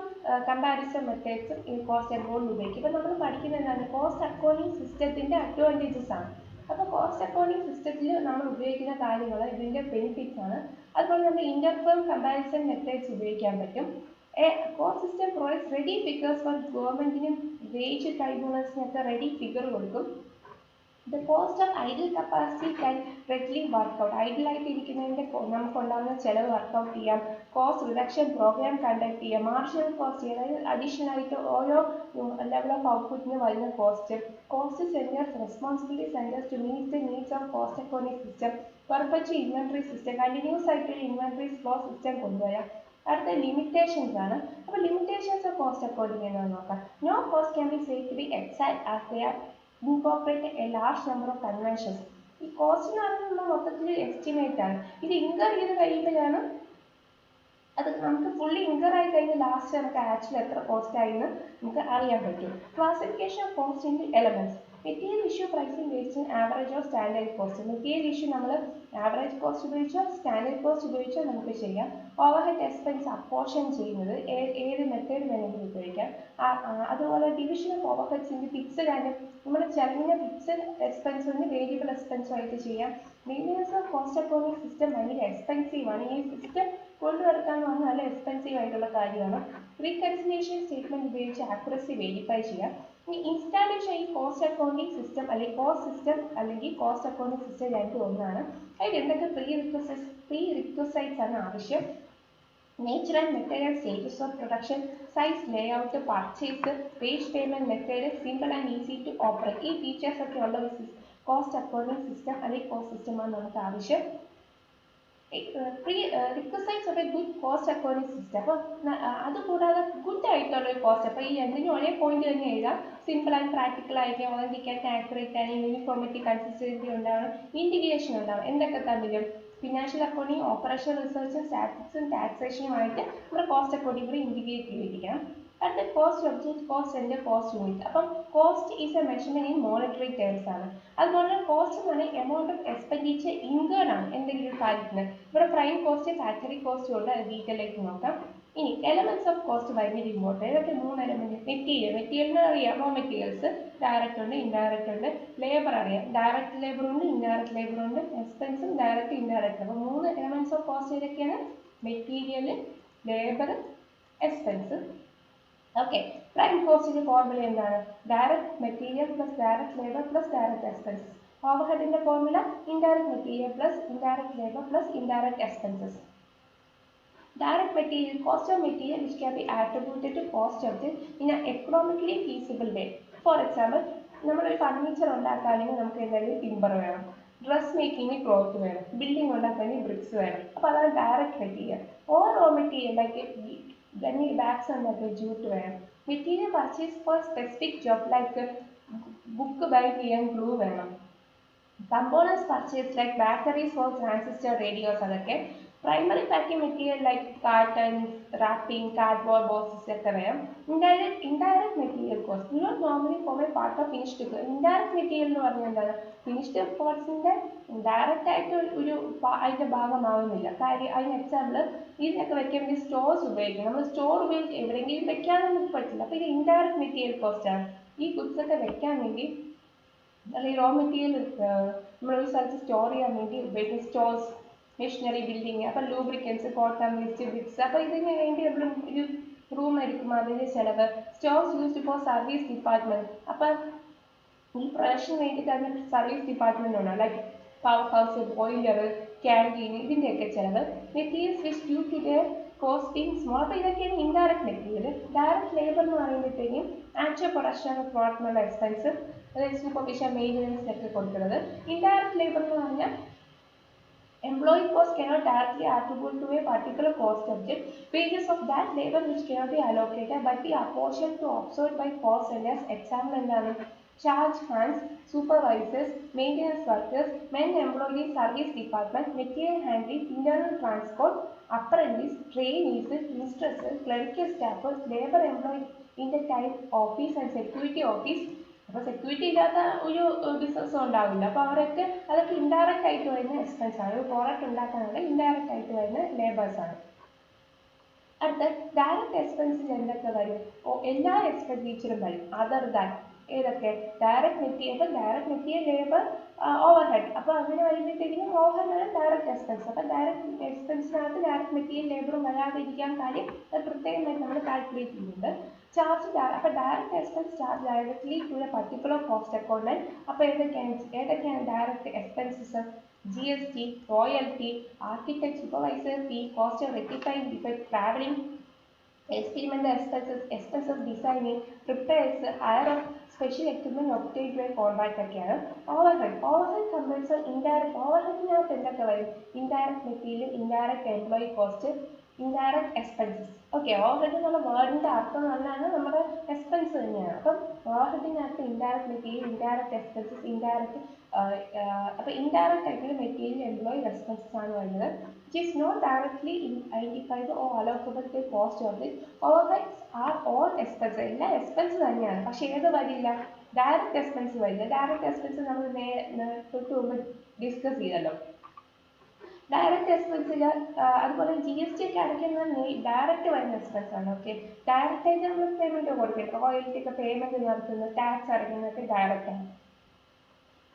Speaker 1: കമ്പാരിസൺ മെത്തേഡ്സും ഈ കോസ്റ്റ് അക്കൗണ്ടിൽ ഉപയോഗിക്കും. ഇപ്പം നമ്മൾ പഠിക്കുന്നത് എന്താണ്? കോസ്റ്റ് അക്കൗണ്ടിങ് സിസ്റ്റത്തിന്റെ അഡ്വാൻറ്റേജസ് ആണ്. അപ്പോൾ കോസ്റ്റ് അക്കൗണ്ടിങ് സിസ്റ്റത്തിൽ നമ്മൾ ഉപയോഗിക്കുന്ന കാര്യങ്ങൾ ഇതിന്റെ ബെനിഫിറ്റ്സ് ആണ്. അതുപോലെ നമ്മൾ ഇന്റർഫേം കമ്പാരിസൺ മെത്തേഡ്സ് ഉപയോഗിക്കാൻ പറ്റും. Cost system provides ready figures for ഗവൺമെന്റിനും വേജ് ട്രൈബ്യൂണൽസിനൊക്കെ റെഡി ഫിഗർ കൊടുക്കും. The cost of idle capacity can readily work out. Idle ആയിട്ട് ഇരിക്കുന്നതിൻ്റെ നമുക്കുണ്ടാകുന്ന ചിലവ് വർക്കൗട്ട് ചെയ്യാം. കോസ്റ്റ് റിഡക്ഷൻ പ്രോഗ്രാം കണ്ടക്ട് ചെയ്യാം. മാർജിനൽ കോസ്റ്റ് ചെയ്യാം. അതായത് അഡീഷണൽ ആയിട്ട് ഓരോ ലെവൽ ഓഫ് ഔട്ട്പുട്ടിന് വരുന്ന cost centres responsibility centres to meet the needs of cost accounting system. Perpetual inventory system, continuous ആയിട്ട് ഇൻവെന്ററി ഫ്ലോ സിസ്റ്റം കൊണ്ടുവരാം. അടുത്ത ലിമിറ്റേഷൻസ് ആണ്. അപ്പോൾ ലിമിറ്റേഷൻസ് ഓഫ് കോസ്റ്റ് അക്കൗണ്ടിംഗ് എന്താണെന്ന് നോക്കാം. No cost can be safely exact as they are incorporate a large number of conventions. ഈ കോസ്റ്റ് എന്ന് പറയുന്നത് നമ്മൾ മൊത്തത്തിൽ എസ്റ്റിമേറ്റ് ആണ്. ഇത് ഇൻകർ ചെയ്ത് കഴിയുമ്പോഴാണ് അത് നമുക്ക് ഫുള്ളി ഇൻകർ ആയി കഴിഞ്ഞാൽ ലാസ്റ്റ് നമുക്ക് ആക്ച്വലി എത്ര കോസ്റ്റ് ആയെന്ന് നമുക്ക് അറിയാൻ പറ്റും. Classification of cost in elements. Material issue pricing based average of standard cost. Material issue നമ്മൾ ആവറേജ് കോസ്റ്റ് ഉപയോഗിച്ചോ സ്റ്റാൻഡേർഡ് കോസ്റ്റ് ഉപയോഗിച്ചോ നമുക്ക് ചെയ്യാം. ഓവർഹെഡ് എക്സ്പെൻസ് അപ്പോർഷൻ ചെയ്യുന്നത് ഏത് മെത്തേഡ് വേണമെങ്കിലും ഉപയോഗിക്കാം. അതുപോലെ ഡിവിഷൻ ഓഫ് ഓവർഹെഡ്സിൻ്റെ ഫിക്സഡ് ആൻഡ് നമ്മൾ ചെലവിൻ്റെ ഫിക്സഡ് എക്സ്പെൻസിന് വേരിയബിൾ എക്സ്പെൻസും ആയിട്ട് ചെയ്യാം. Maintenance of cost accounting system ഭയങ്കര എക്സ്പെൻസീവ് ആണ്. ഈ സിസ്റ്റം കൊണ്ടുവരക്കാന്ന് പറഞ്ഞാൽ നല്ല എക്സ്പെൻസീവ് ആയിട്ടുള്ള കാര്യമാണ്. റീകൺസിലിയേഷൻ സ്റ്റേറ്റ്മെന്റ് ഉപയോഗിച്ച് ആക്യുറസി വെരിഫൈ ചെയ്യാം. ഈ ഇൻസ്റ്റാളേഷൻ ഈ കോസ്റ്റ് അക്കൗണ്ടിംഗ് സിസ്റ്റം അല്ലെങ്കിൽ കോസ്റ്റ് സിസ്റ്റം അല്ലെങ്കിൽ കോസ്റ്റ് അക്കൗണ്ടിംഗ് സിസ്റ്റം രണ്ടും ഒന്നാണ്. അതിൽ എന്തൊക്കെ പ്രീ റിക്വസൈറ്റ്സ് ആണ് ആവശ്യം? Nature and method and stages of production, size, layout, purchase, wage payment method, simple and easy to operate. ഈ ഫീച്ചേഴ്സ് ഒക്കെ ഉള്ള ഒരു കോസ്റ്റ് അക്കൗണ്ടിംഗ് സിസ്റ്റം അല്ലെങ്കിൽ കോസ്റ്റ് സിസ്റ്റമാണ് നമുക്ക് ആവശ്യം. Requisites of a good cost accounting system. അപ്പോൾ അതുകൂടാതെ ഗുഡ് ആയിട്ടുള്ള ഒരു കോസ്റ്റ്, അപ്പോൾ ഈ രണ്ടിനും ഒരേ പോയിന്റ് തന്നെ എഴുതാം. സിമ്പിൾ ആൻഡ് പ്രാക്ടിക്കൽ ആയിരിക്കും, authentic and accurate and uniformity consistency ഉണ്ടാവണം, ഇന്റിഗ്രേഷൻ ഉണ്ടാവണം. എന്തൊക്കെ തമ്മിലും ഫിനാൻഷ്യൽ അക്കൗണ്ടിങ്, ഓപ്പറേഷണൽ റിസർച്ചും സ്റ്റാറ്റിസ്റ്റിക്സും ടാക്സേഷനുമായിട്ട് നമ്മുടെ കോസ്റ്റ് അക്കൗണ്ടിംഗ് കൂടി ഇൻറ്റിഗ്രേറ്റ് ചെയ്തിരിക്കണം. അടുത്ത cost object, cost centre, cost unit. അപ്പം cost is a measurement in monetary terms ആണ്. അതുപോലെ കോസ്റ്റ് എന്ന് പറഞ്ഞാൽ എമൗണ്ട് ഓഫ് എക്സ്പെൻഡിച്ചർ ഇൻകേർഡ് ആണ് എന്തെങ്കിലും ഒരു കാര്യത്തിന്. ഇവിടെ പ്രൈം കോസ്റ്റ്, ഫാക്ടറി കോസ്റ്റ് ഉണ്ട്. അത് ഡീറ്റെയിലേക്ക് നോക്കാം. ഇനി എലമെന്റ്സ് ഓഫ് കോസ്റ്റ് ഭയങ്കര ഇമ്പോർട്ടൻ്റ്. ഇതൊക്കെ 3 എലമെന്റ്. മെറ്റീരിയലിന് അറിയാം, റോ മെറ്റീരിയൽസ് ഡയറക്റ്റ് ഉണ്ട്, ഇൻഡയറക്റ്റ് ഉണ്ട്. ലേബർ അറിയാം, ഡയറക്റ്റ് ലേബർ ഉണ്ട്, ഇൻഡയറക്റ്റ് ലേബർ ഉണ്ട്. എക്സ്പെൻസും ഡയറക്റ്റ് ഇൻഡയറക്റ്റ്. അപ്പോൾ 3 എലമെന്റ്സ് ഓഫ് കോസ്റ്റ് ഏതൊക്കെയാണ്? Material, labour, expense. Okay, prime കോസ്റ്റിന്റെ ഫോർമുല എന്താണ്? Direct material plus direct labour plus direct expenses. ഓവർഹെഡിന്റെ formula indirect material plus indirect labour plus indirect expenses. Direct material, cost of material which can be attributed to cost object in an economically feasible way. For example, നമ്മളൊരു ഫർണിച്ചർ ഉണ്ടാക്കുകയാണെങ്കിൽ നമുക്ക് എന്തായാലും ടിമ്പർ വേണം, ഡ്രസ് മേക്കിങ്ങിന് ക്ലോത്ത് വേണം, ബിൽഡിംഗ് ഉണ്ടാക്കുകയാണെങ്കിൽ ബ്രിക്സ് വേണം. അപ്പോൾ അതാണ് direct material. Or raw material like gunny bags ഉണ്ടാക്കിയ ജൂട്ട് വേണം. Material purchase for specific job like book bind ചെയ്യാൻ ഗ്ലൂ വേണം. Components purchase like batteries for transistor radios. അതൊക്കെ primary packing material like cartons, wrapping, cardboard boxes ഒക്കെ വേണം. Indirect material cost do not normally form a part of finished good. Indirect material എന്ന് പറഞ്ഞാൽ എന്താണ്? ഫിനിഷ്ഡ് പ്രോഡക്ട്സിന്റെ ഡയറക്റ്റ് ആയിട്ട് അതിന്റെ ഭാഗമാകുന്നില്ല. കാര്യം അതിന് എക്സാമ്പിൾ ഇതിനൊക്കെ വെക്കാൻ വേണ്ടി സ്റ്റോർസ് ഉപയോഗിക്കും. നമ്മൾ സ്റ്റോർ ഉപയോഗിച്ച് എവിടെയെങ്കിലും വെക്കാനൊന്നും നമുക്ക് പറ്റില്ല. അപ്പോൾ ഇത് ഇൻഡയറക്റ്റ് മെറ്റീരിയൽ കോസ്റ്റ് ആണ്. ഈ ഗുഡ്സ് ഒക്കെ വെക്കാൻ വേണ്ടി അല്ലെങ്കിൽ റോ മെറ്റീരിയൽ നമ്മളൊരു സ്ഥലത്ത് സ്റ്റോർ ചെയ്യാൻ വേണ്ടി ഉപയോഗിക്കുന്ന സ്റ്റോർസ്, മെഷീനറി, ബിൽഡിങ്, അപ്പം ലൂബ്രിക്കൻസ്, കോട്ടൺ, വേസ്റ്റ്, ബ്രിക്സ്. അപ്പോൾ ഇതിന് വേണ്ടി നമ്മൾ ഒരു റൂം എടുക്കും, അതിൻ്റെ ചിലവ്. Stores used for service department. അപ്പം ഈ പ്രൊഡക്ഷന് വേണ്ടിയിട്ട് അതിന് സർവീസ് ഡിപ്പാർട്ട്മെന്റ് ഉണ്ട്, like power house, boiler, canteen, ഇതിൻ്റെയൊക്കെ ചിലവ്. Materials which due to the costing small. അപ്പോൾ ഇതൊക്കെയാണ് ഇൻഡയറക്റ്റ് മെറ്റീരിയൽ. ഡയറക്റ്റ് ലേബർ എന്ന് പറയുമ്പോഴത്തേക്കും ആക്ച്വൽ പ്രൊഡക്ഷൻ ഓഫ് പ്രോഡക്റ്റിനുള്ള എക്സ്പെൻസ്, അതായത് സൂപ്പർവിഷൻ, മെയിൻ്റനൻസിനൊക്കെ കൊടുക്കുന്നത്. ഇൻഡയറക്റ്റ് ലേബർ എന്ന് പറഞ്ഞാൽ employee cost cannot directly attribute to a particular cost object. Wages of that labor which cannot be allocated but be apportioned to absorbed by cost centers. Example എന്താണ്? charge hands, supervisors, maintenance workers, men employees, service department, material handling, internal transport, apprentice, trainees, instructors, clerical staff, labor employees in the time office and security office. അപ്പോൾ സെക്യൂരിറ്റി ഇല്ലാത്ത ഒരു ബിസിനസ്സും ഉണ്ടാവില്ല. അപ്പോൾ അവരൊക്കെ അതൊക്കെ ഇൻഡയറക്റ്റ് ആയിട്ട് വരുന്ന എക്സ്പെൻസ് ആണ്. ഒരു പ്രോഡക്റ്റ് ഉണ്ടാക്കാനുള്ള ഇൻഡയറക്റ്റ് ആയിട്ട് വരുന്ന ലേബേഴ്സ് ആണ്. അടുത്ത ഡയറക്റ്റ് എക്സ്പെൻസിൽ എന്തൊക്കെ വരും? എല്ലാ എക്സ്പെൻഡിച്ചറും വരും. അതർ ദാൻ ഏതൊക്കെ? Direct material labour overhead. അപ്പോൾ അങ്ങനെ വരുമ്പോഴത്തേക്കും ഓവർ ഹെഡ് ഡയറക്റ്റ് എക്സ്പെൻസ്. അപ്പോൾ ഡയറക്റ്റ് എക്സ്പെൻസിനകത്ത് ഡയറക്റ്റ് മെറ്റീരിയൽ ലേബറും വരാതിരിക്കാൻ കാര്യം അത് പ്രത്യേകമായിട്ട് നമ്മൾ കാൽക്കുലേറ്റ് ചെയ്യുന്നുണ്ട്. ചാർജ് അപ്പോൾ direct expense charge directly to a particular cost accountant. അപ്പോൾ ഏതൊക്കെയാണ് direct expenses? GST, royalty, architect supervisor fee, cost of rectifying defect, traveling, experimental expenses designing, repairs, hire of special equipment obtained by contract ഒക്കെയാണ്. Overhead compels indirect. ഓവർഹെഡിനകത്ത് എന്തൊക്കെ വരും? Indirect material, indirect employee cost, indirect expenses. Okay, overhead എന്നുള്ള വേർഡിൻ്റെ അർത്ഥം പറഞ്ഞാൽ നമ്മുടെ എക്സ്പെൻസ് തന്നെയാണ്. അപ്പം ഓവർഹെഡിനകത്ത് indirect material, indirect expenses, indirect അപ്പോൾ ഇൻഡയറക്റ്റ് ആയിട്ടുള്ള മെറ്റീരിയൽ എംപ്ലോയി എക്സ്പെൻസസ് ആണ് വരുന്നത്. It is not directly identified or allocable to cost of this. Overheads are all expense. എല്ലാ എക്സ്പെൻസ് തന്നെയാണ്, പക്ഷേ ഏത് വരില്ല? ഡയറക്റ്റ് എക്സ്പെൻസ് വരില്ല. ഡയറക്റ്റ് എക്സ്പെൻസ് നമ്മൾ തൊട്ട് മുമ്പ് ഡിസ്കസ് ചെയ്തല്ലോ. ഡയറക്റ്റ് എക്സ്പെൻസിൽ അതുപോലെ GST ഒക്കെ അടയ്ക്കുന്നത് ഡയറക്റ്റ് വരുന്ന എക്സ്പെൻസ് ആണ്. ഓക്കെ, ഡയറക്റ്റ് ആയിട്ട് നമ്മൾ പേയ്മെൻറ്റ് കൊടുക്കുന്നത്, റോയൽറ്റി ഒക്കെ പേയ്മെൻറ്റ് നടത്തുന്നത്, ടാക്സ് അടയ്ക്കുന്നതൊക്കെ ഡയറക്റ്റ് ആണ്.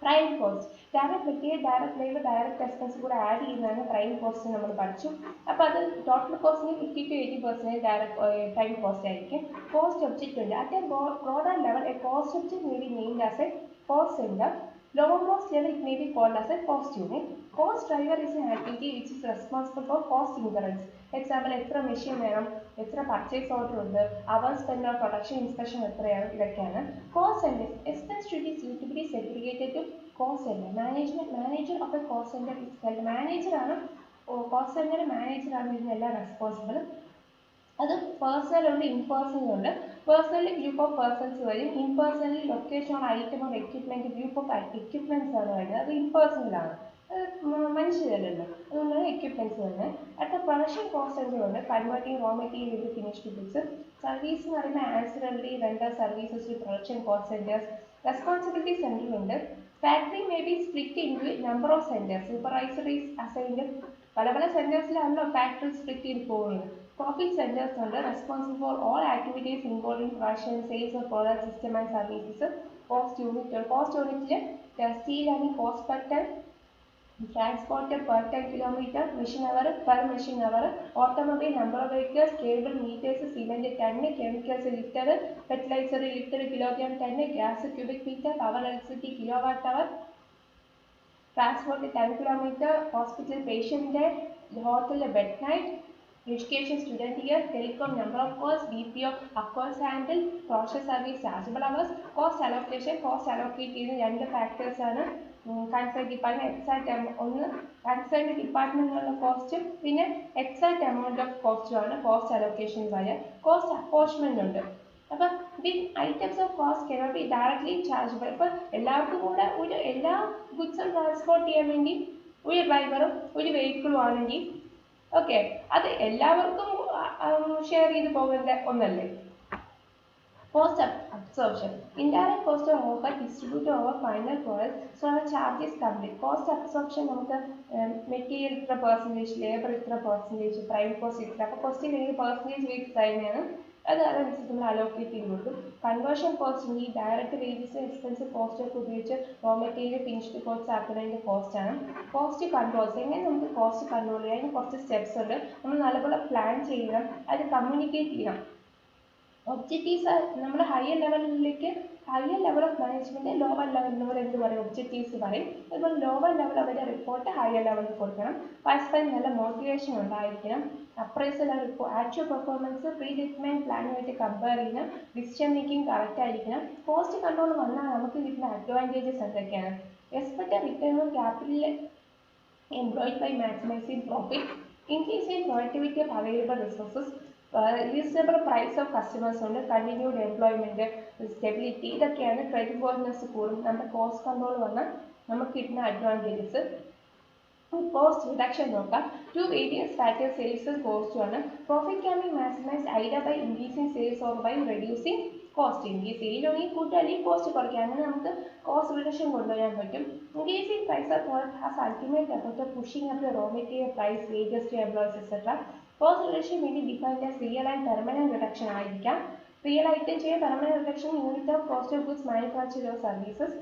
Speaker 1: Prime cost, direct material, direct labour, direct expense കൂടെ ആഡ് ചെയ്യുന്നതാണ് പ്രൈം കോസ്റ്റ് നമ്മൾ പഠിച്ചു. അപ്പോൾ അത് ടോട്ടൽ കോസ്റ്റിന് 50 to 80% ഡയറക്റ്റ് പ്രൈം കോസ്റ്റ് ആയിരിക്കും. കോസ്റ്റ് ഒബ്ജക്റ്റ് ഉണ്ട്. At a broader level a cost object may be named as a cost centre. Lowermost level it may be called as a cost unit. Cost driver is an activity which is responsible for cost incurrence. Example, എത്ര മെഷീൻ വേണം, എത്ര പർച്ചേസ് ഓർഡർ ഉണ്ട്, hours spend on production inspection എത്രയാണ്, ഇതൊക്കെയാണ്. Cost centre expense should be suitably segregated to cost centre. Manager of a cost centre is held. മാനേജറാണ് കോസ്റ്റ് സെന്ററിന്റെ മാനേജറാണ് ഇതിനെല്ലാം റെസ്പോൺസിബിൾ. അത് പേഴ്സണൽ ഉണ്ട്, ഇംപേഴ്സണൽ ഉണ്ട്. പേഴ്സണലി ഗ്രൂപ്പ് ഓഫ് പേഴ്സൺസ് വരും. Impersonally location on item or equipment, group of equipments ആണ് വരുന്നത്. അത് ഇംപേഴ്സണലാണ്, മനുഷ്യരല്ലല്ലോ, അതുകൊണ്ടാണ് എക്യുപ്മെന്റ്സ് വരുന്നത്. അടുത്ത പ്രൊഡക്ഷൻ കോസ്റ്റ് സെന്റർ ഉണ്ട്. Converting raw material into finished goods. Service എന്ന് പറയുന്ന ancillary render services production cost centres. Responsibility centre ഉണ്ട്. Factory may be split into number of centres. Supervisor is assigned. പല സെന്റേഴ്സിലാണല്ലോ ഫാക്ടറി സ്പ്ലിറ്റ് ചെയ്ത് പോകുന്നത്. Profit centers are responsible for all activities involving production, sales of product, system and services. Cost unit steel and cost per ton, transported per ton kilometer, machine hour per machine hour, automobile number of vehicles, cable meters, cement ton, chemicals liter, fertilizer liter, kilogram ton, gas cubic meter, power electricity kilowatt hour, transport 10 kilometer, hospital patient day, hotel bed night, education student year, telecom number of calls, BPO accounts handle, process service chargeable hours, cost allocation allocate ചെയ്യുന്ന രണ്ട് ഫാക്ടേഴ്സ് ആണ്. കൺസേൺ ഡിപ്പാർട്ട്മെന്റ് എക്സാക്ട് ഒന്ന് കൺസേൺ ഡിപ്പാർട്ട്മെന്റിനുള്ള കോസ്റ്റും പിന്നെ എക്സാക്ട് എമൗണ്ട് ഓഫ് കോസ്റ്റും ആണ് കോസ്റ്റ് അലോക്കേഷൻ വഴി. കോസ്റ്റ് അപ്പോർച്ച്മെന്റ് ഉണ്ട്. അപ്പം items of cost cannot be directly chargeable. ഇപ്പം എല്ലാവർക്കും കൂടെ എല്ലാ ഗുഡ്സും ട്രാൻസ്പോർട്ട് ചെയ്യാൻ വേണ്ടി ഒരു ഡ്രൈവറും ഒരു വെഹിക്കിളും ആണെങ്കിൽ ഓക്കെ, അത് എല്ലാവർക്കും ഷെയർ ചെയ്ത് പോകേണ്ട ഒന്നല്ലേ. Cost absorption, indirect cost of over distribute over final product, so the charge is complete. Cost absorption നമുക്ക് മെറ്റീരിയൽ ഇത്ര പെർസെൻറ്റേജ്, ലേബർ ഇത്ര പെർസെൻറ്റേജ്, പ്രൈം കോസ്റ്റ് ഇത്ര. അപ്പോൾ ക്വസ്റ്റ്യൻ എനിക്ക് പെർസെൻറ്റേജ് ബേസ്ഡ് തന്നെയാണ്, അത് അതനുസരിച്ച് നമ്മൾ അലോക്കേറ്റ് ചെയ്ത് കൊടുക്കും. കൺവേർഷൻ കോസ്റ്റ് ഈ ഡയറക്റ്റ് വേജസ് എക്സ്പെൻസ് കോസ്റ്റ് ഒക്കെ ഉപയോഗിച്ച് റോ മെറ്റീരിയൽ ഫിനിഷ്ഡ് കോസ്റ്റ് ആക്കുന്നതിൻ്റെ കോസ്റ്റ് ആണ്. കോസ്റ്റ് കൺട്രോൾസ്, എങ്ങനെ നമുക്ക് കോസ്റ്റ് കൺട്രോൾ ചെയ്യാം, അതിന് കുറച്ച് സ്റ്റെപ്സ് ഉണ്ട്. നമ്മൾ നല്ലപോലെ പ്ലാൻ ചെയ്യണം, അത് കമ്മ്യൂണിക്കേറ്റ് ചെയ്യണം. ഒബ്ജക്റ്റീവ്സ് നമ്മൾ higher level of management lower ലെവലിനോട് എന്ത് പറയും, ഒബ്ജക്റ്റീവ്സ് പറയും. അതുപോലെ ലോവർ ലെവൽ അവരുടെ റിപ്പോർട്ട് ഹയർ ലെവലിൽ കൊടുക്കണം. പരസ്പരം നല്ല മോട്ടിവേഷൻ ഉണ്ടായിരിക്കണം. Appraisal actual performance predetermined പ്ലാനുമായിട്ട് കമ്പയർ ചെയ്യണം. ഡിസിഷൻ മേക്കിംഗ് കറക്റ്റ് ആയിരിക്കണം. കോസ്റ്റ് കൺട്രോൾ വന്നാൽ നമുക്ക് കിട്ടുന്ന അഡ്വാൻറ്റേജസ് എന്തൊക്കെയാണ്? Expected return on capital employed by maximising profit, increase in productivity of available resources, reasonable price of customers ഉണ്ട്, കണ്ടിന്യൂഡ് എംപ്ലോയ്മെന്റ്, സ്റ്റെബിലിറ്റി, ഇതൊക്കെയാണ് ക്രെഡിറ്റ് വർത്തിനെസ് കൂടും. നമ്മുടെ കോസ്റ്റ് കൺട്രോൾ വന്നാൽ നമുക്ക് കിട്ടുന്ന അഡ്വാൻറ്റേജസ്. കോസ്റ്റ് റിഡക്ഷൻ നോക്കാം. ടു വേരിയസ് ഫാക്ടേഴ്സ് സെയിൽസും കോസ്റ്റുമാണ്. Profit can be maximised either by increasing sales or by reducing cost. Increase സെയിലാണെങ്കിൽ കൂട്ടുക, അല്ലെങ്കിൽ കോസ്റ്റ് കുറയ്ക്കുക. അങ്ങനെ നമുക്ക് കോസ്റ്റ് റിഡക്ഷൻ കൊണ്ടുവരാൻ പറ്റും. Increasing price of product has ultimate effect of pushing up the raw material price, wages to employees etcetera. Cost reduction വേണ്ടി defined as real and permanent reduction ആയിരിക്കാം. റിയൽ ആയിട്ട് ചെയ്യാൻ permanent reduction unit of cost of goods manufactured or services.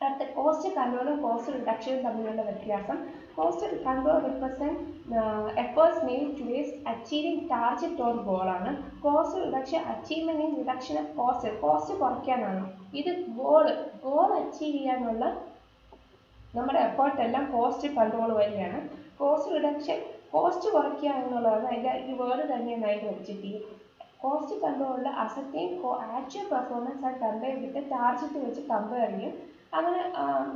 Speaker 1: അടുത്ത കോസ്റ്റ് കൺട്രോളും കോസ്റ്റ് റിഡക്ഷനും തമ്മിലുള്ള വ്യത്യാസം. Cost control represent efforts made towards achieving target or goal ആണ്. Cost reduction achievement in reduction of cost കുറയ്ക്കാനാണ്. ഇത് ഗോൾ അച്ചീവ് ചെയ്യാനുള്ള നമ്മുടെ എഫേർട്ട് എല്ലാം കോസ്റ്റ് കൺട്രോൾ വഴിയാണ്. കോസ്റ്റ് റിഡക്ഷൻ കോസ്റ്റ് കുറയ്ക്കുക എന്നുള്ളതാണ് അതിൻ്റെ ഈ വേർഡ് തന്നെ അതിൻ്റെ ഒബ്ജക്റ്റീവ്. കോസ്റ്റ് കൺട്രോളിൽ ascertain actual performance and compare with target വെച്ച് കമ്പയർ ചെയ്യും. അങ്ങനെ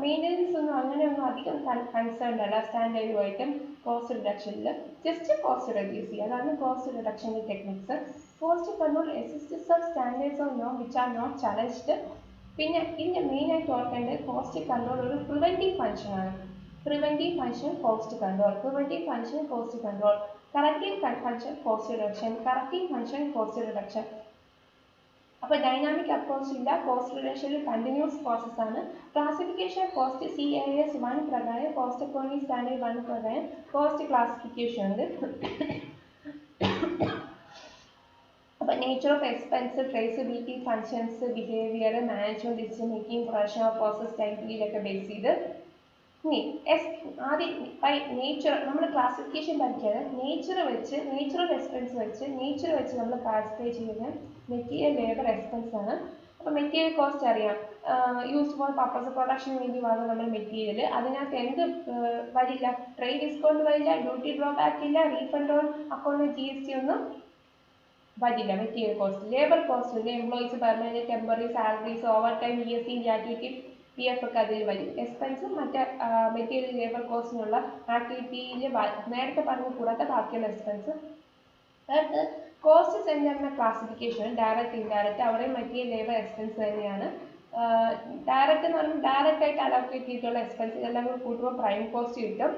Speaker 1: മെയിൻ്റനൻസ് ഒന്നും അങ്ങനെയൊന്നും അധികം കൺസേൺഡ് അല്ല സ്റ്റാൻഡേർഡുമായിട്ടും കോസ്റ്റ് റിഡക്ഷനിൽ. ജസ്റ്റ് കോസ്റ്റ് റെഡ്യൂസ് ചെയ്യുക, അതാണ് കോസ്റ്റ് റിഡക്ഷൻ്റെ techniques. Cost control existence of standards of നോം വിച്ച് ആർ നോട്ട് ചലഞ്ച്ഡ്. പിന്നെ ഇതിൻ്റെ മെയിനായിട്ട് ഓർക്കേണ്ടത് കോസ്റ്റ് കൺട്രോൾ ഒരു പ്രിവെൻറ്റീവ് ഫംഗ്ഷനാണ്. Preventive function cost control, preventive function cost control, corrective function cost reduction, corrective function cost reduction. അപ്പോൾ ഡൈനാമിക് അപ്രോച്ച് ഇല്ല. കോസ്റ്റ് റിഡക്ഷനിൽ കണ്ടിന്യൂസ് പ്രോസസ് ആണ്. ക്ലാസിഫിക്കേഷൻ കോസ്റ്റ് CAS 1 പ്രകാരം, കോസ്റ്റ് അക്കൗണ്ടിംഗ് സ്റ്റാൻഡേർഡ് 1 പ്രകാരം കോസ്റ്റ് ക്ലാസിഫിക്കേഷൻ ഉണ്ട്. അപ്പോൾ nature of expense, traceability, functions, behaviour, management, decision making, production of process, time പീരീഡൊക്കെ ബേസ് ചെയ്ത്. ഇനി ആദ്യം ബൈ നേച്ചർ നമ്മൾ ക്ലാസിഫിക്കേഷൻ പഠിക്കാതെ നേച്ചർ ഓഫ് എക്സ്പെൻസ് വെച്ച് നമ്മൾ ക്ലാസിഫൈ ചെയ്യുന്ന മെറ്റീരിയൽ, ലേബർ, എക്സ്പെൻസ് ആണ്. അപ്പോൾ മെറ്റീരിയൽ കോസ്റ്റ് അറിയാം. യൂസ് ഫോർ പർപ്പസ് പ്രൊഡക്ഷന് വേണ്ടി വാങ്ങുന്ന നമ്മൾ മെറ്റീരിയൽ, അതിനകത്ത് എന്ത് വരില്ല? ട്രേഡ് ഡിസ്കൗണ്ട് വരില്ല, ഡ്യൂട്ടി ഡ്രോബാക്ക് ഇല്ല, റീഫണ്ട് ഓൺ അക്കൗണ്ട് GST ഒന്നും വരില്ല മെറ്റീരിയൽ കോസ്റ്റ്. ലേബർ കോസ്റ്റ് ഉണ്ട്, employees, permanent, temporary, salaries, over time, EST, gratuity, PF ഒക്കെ അതിൽ വരും. എക്സ്പെൻസും മറ്റേ മെറ്റീരിയൽ ലേബർ കോസ്റ്റിനുള്ള ആക്ടിവിറ്റിയിൽ നേരത്തെ പറഞ്ഞു കൂടാത്ത ബാക്കിയുള്ള എക്സ്പെൻസ്. അടുത്ത് കോസ്റ്റ് സെന്ററിന്റെ ക്ലാസിഫിക്കേഷൻ ഡയറക്റ്റ്, ഇൻഡയറക്റ്റ്. അവിടെ മെറ്റീരിയൽ, ലേബർ, എക്സ്പെൻസ് തന്നെയാണ്. ഡയറക്റ്റ് എന്ന് പറയുമ്പോൾ ഡയറക്റ്റ് ആയിട്ട് അലോക്കേറ്റ് ചെയ്തിട്ടുള്ള എക്സ്പെൻസ് ഇതെല്ലാം കൂടി കൂട്ടുമ്പോൾ പ്രൈം കോസ്റ്റ് കിട്ടും.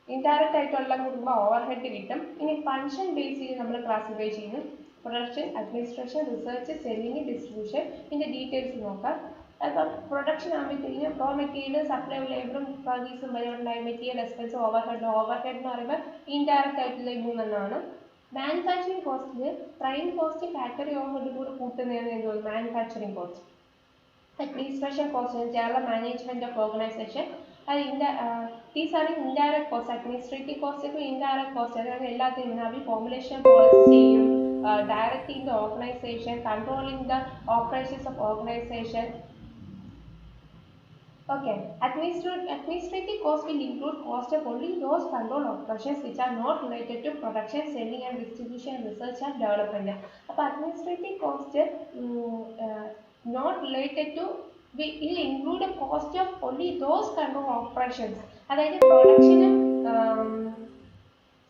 Speaker 1: ഇൻഡയറക്റ്റ് ആയിട്ടുള്ള കൂട്ടുമ്പോൾ ഓവർ ഹെഡ് കിട്ടും. ഇനി ഫംഗ്ഷൻ ബേസ് ചെയ്ത് നമ്മൾ ക്ലാസിഫൈ ചെയ്യുന്നു. Production, administration, research, selling, distribution. ഇതിന്റെ ഡീറ്റെയിൽസ് നോക്കാം. അപ്പം പ്രൊഡക്ഷൻ ആകുമ്പോഴത്തേക്കും റോ മെറ്റീരിയൽ, സപ്ലൈ, ലേബറും സർവീസും വരെ ഉണ്ടായ മെറ്റീരിയൽ, എക്സ്പെൻസ്, ഓവർ ഹെഡ് എന്ന് പറയുമ്പോൾ ഇൻഡയറക്റ്റ് ആയിട്ടുള്ള ഈ മൂന്നെണ്ണമാണ്. മാനുഫാക്ചറിങ് കോസ്റ്റിൽ prime cost, factory overhead കൂടെ കൂട്ടുന്നതാണ് എന്ത് manufacturing cost. Administration cost, general management of organisation. അത് these are indirect cost. Administrative cost ഒക്കെ ഇൻഡയറക്റ്റ് കോസ്റ്റ്, അതായത് എല്ലാത്തിനും അവർ ഫോർമുലേഷൻ പോളിസി ചെയ്യും, directing the organisation, controlling the operations of organisation. Okay, administrative cost will include cost of only those control operations which are not related to production, selling and distribution, research and development. അപ്പോൾ administrative cost not related to will include a cost of only those control operations. അതായത് പ്രൊഡക്ഷനും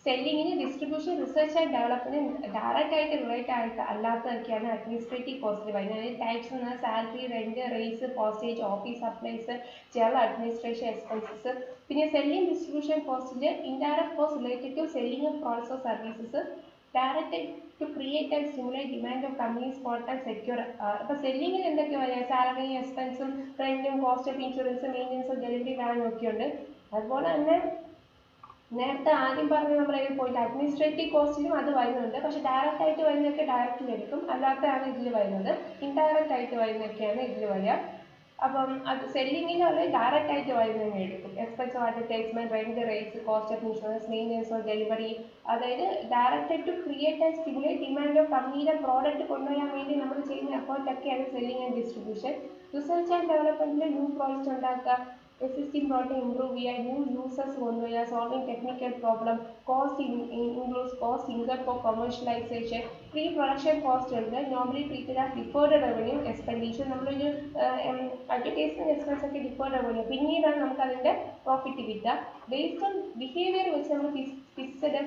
Speaker 1: സെല്ലിങ്ങിന്, distribution, research and development direct ആയിട്ട് റിലേറ്റ് ആയിട്ട് അല്ലാത്തതൊക്കെയാണ് അഡ്മിനിസ്ട്രേറ്റീവ് കോസ്റ്റ് വരുന്നത്. അതായത് ടാക്സ് എന്ന salary, rent, rates, postage, office supplies, general administration expenses. പിന്നെ സെല്ലിംഗ്, ഡിസ്ട്രിബ്യൂഷൻ കോസ്റ്റിൽ indirect cost related to selling of products or services, direct to create and stimulate demand of companies product and secure. അപ്പോൾ സെല്ലിങ്ങിന് എന്തൊക്കെ വരിക? സാലറി, എക്സ്പെൻസും, റെന്റും, cost of insurance, maintenance, delivery, വാനും ഒക്കെ ഉണ്ട്. അതുപോലെ തന്നെ നേരത്തെ ആദ്യം പറഞ്ഞ നമ്മൾ പോയിട്ട് അഡ്മിനിസ്ട്രേറ്റീവ് കോസ്റ്റിലും അത് വരുന്നുണ്ട്. പക്ഷെ ഡയറക്റ്റ് ആയിട്ട് വരുന്നതൊക്കെ ഡയറക്റ്റിൽ എടുക്കും, അല്ലാത്തതാണ് ഇതിൽ വരുന്നത്. ഇൻഡയറക്റ്റ് ആയിട്ട് വരുന്നതൊക്കെയാണ് ഇതിൽ വരിക. അപ്പം അത് സെല്ലിങ്ങിന് അത് ഡയറക്റ്റ് ആയിട്ട് വരുന്നതിനെ എടുക്കും. Expense of advertisement, rent, rates, cost of insurance, maintenance of delivery. അതായത് direct to create and stimulate demand of കമ്പനിയുടെ പ്രോഡക്റ്റ് കൊണ്ടുവരാൻ വേണ്ടി നമ്മൾ ചെയ്യുന്ന എഫേർട്ടൊക്കെയാണ് selling and distribution. Research and ഡെവലപ്മെന്റിൽ ന്യൂ പ്രോഡക്റ്റ്സ് ഉണ്ടാക്കുക, existing product improve via new users കൊണ്ടുവരിക, solving technical problem. Cost includes cost incurred for commercialization. Pre-production cost ഉണ്ട്, normally treated as deferred revenue expenditure. നമ്മളൊരു അഡ്വർടൈസ്മെന്റ് എക്സ്പെൻസ് ഒക്കെ deferred revenue, പിന്നീടാണ് നമുക്ക് അതിന്റെ പ്രോഫിറ്റ് കിട്ടുക. ബേസ്ഡ് ഓൺ ബിഹേവിയർ വെച്ച് നമ്മൾ ഫിക്സഡ്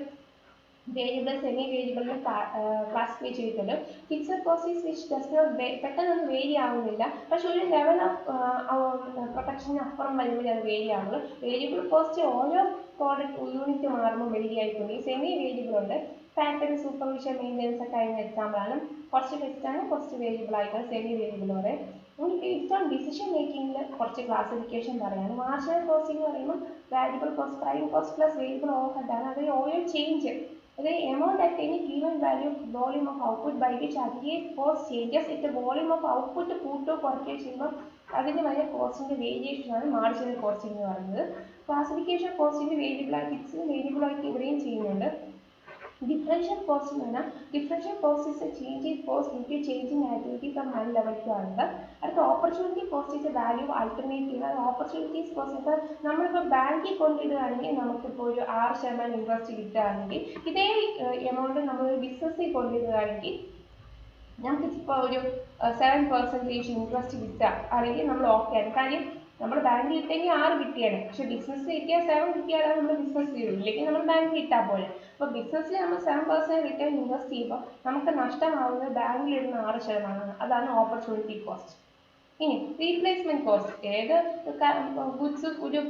Speaker 1: വേരിയബിൾ സെമി വേരിയബിളിനെ ക്ലാസിഫൈ ചെയ്തിട്ടുണ്ട്. Fixed cost is which does not പെട്ടെന്നൊന്നും വേരി ആവുന്നില്ല, പക്ഷെ ഒരു ലെവൽ ഓഫ് പ്രൊട്ടക്ഷന് അപ്പുറം വരുമ്പോൾ അത് വേരി ആവുള്ളൂ. വേരിയബിൾ കോസ്റ്റ് ഓരോ പ്രോഡക്റ്റ് യൂണിറ്റ് മാറുമ്പോൾ വേരി ആയിട്ടുണ്ട്. ഈ സെമി വേരിയബിൾ ഉണ്ട്, ഫാക്ടറി സൂപ്പർവിഷൻ മെയിൻ്റെനൻസ് ഒക്കെ അതിന് എക്സാമ്പിൾ ആണ്. കുറച്ച് ഫിക്സ്ഡ് ആണ്, കുറച്ച് വേരിയബിൾ ആയിട്ടാണ് സെമി വേരിയബിൾ പറയും. ബേസ്ഡ് ഓൺ ഡിസിഷൻ മേക്കിങ്ങിൽ കുറച്ച് ക്ലാസിഫിക്കേഷൻ പറയാണ്. മാർജിനൽ കോസ്റ്റ് എന്ന് പറയുമ്പോൾ variable cost prime cost plus variable over head ആണ്. അത് ഓരോ change the amount at any given value volume of output by which aggregate cost changes if the volume of output കൂട്ടോ കുറയ്ക്കുകയോ ചെയ്യുമ്പോൾ അതിന് വലിയ കോസ്റ്റിന്റെ വേരിയേഷൻ ആണ് മാർജിനൽ കോസ്റ്റ് എന്ന് പറയുന്നത്. ക്ലാസിഫിക്കേഷൻ കോസ്റ്റിന്റെ വേരിയബിൾ ആയി ഫിക്സ്ഡ് വേരിയബിൾ ആയിട്ട് ഇവിടെയും ചെയ്യുന്നുണ്ട്. Differential cost എന്ന് പറഞ്ഞാൽ differential cost is a change in cost due to change in activity from one level to another. അടുത്ത opportunity cost is a value alternative. അത് opportunities cost ഇപ്പോൾ നമ്മളിപ്പോൾ ബാങ്കിൽ കൊണ്ടിടുകയാണെങ്കിൽ നമുക്കിപ്പോൾ ഒരു 6% ഇൻട്രസ്റ്റ് കിട്ടുകയാണെങ്കിൽ ഇതേ എമൗണ്ട് നമ്മളൊരു ബിസിനസ്സിൽ കൊണ്ടിടുകയാണെങ്കിൽ നമുക്ക് ഇപ്പോൾ ഒരു 7% ഇൻട്രസ്റ്റ് കിട്ടുക ആണെങ്കിൽ നമ്മൾ ഓക്കെ ആണ്. കാര്യം നമ്മൾ ബാങ്കിൽ ഇട്ടെങ്കിൽ 6 കിട്ടിയാണ്, പക്ഷെ ബിസിനസ് കിട്ടിയാൽ 7 കിട്ടിയാലാണ് നമ്മൾ ബിസിനസ് ചെയ്യും, ഇല്ലെങ്കിൽ നമ്മൾ ബാങ്കിൽ ഇട്ടാൽ പോലെ. അപ്പോൾ ബിസിനസ്സിൽ നമ്മൾ 7% റിട്ടേൺ ഇൻവെസ്റ്റ് ചെയ്യുമ്പോൾ നമുക്ക് നഷ്ടമാവുന്നത് ബാങ്കിൽ ഇടുന്ന 6%. അതാണ് ഓപ്പർച്യൂണിറ്റി കോസ്റ്റ്. ഇനി റീപ്ലേസ്മെന്റ് കോസ്റ്റ്, ഏത് ഗുഡ്സ് ഒരു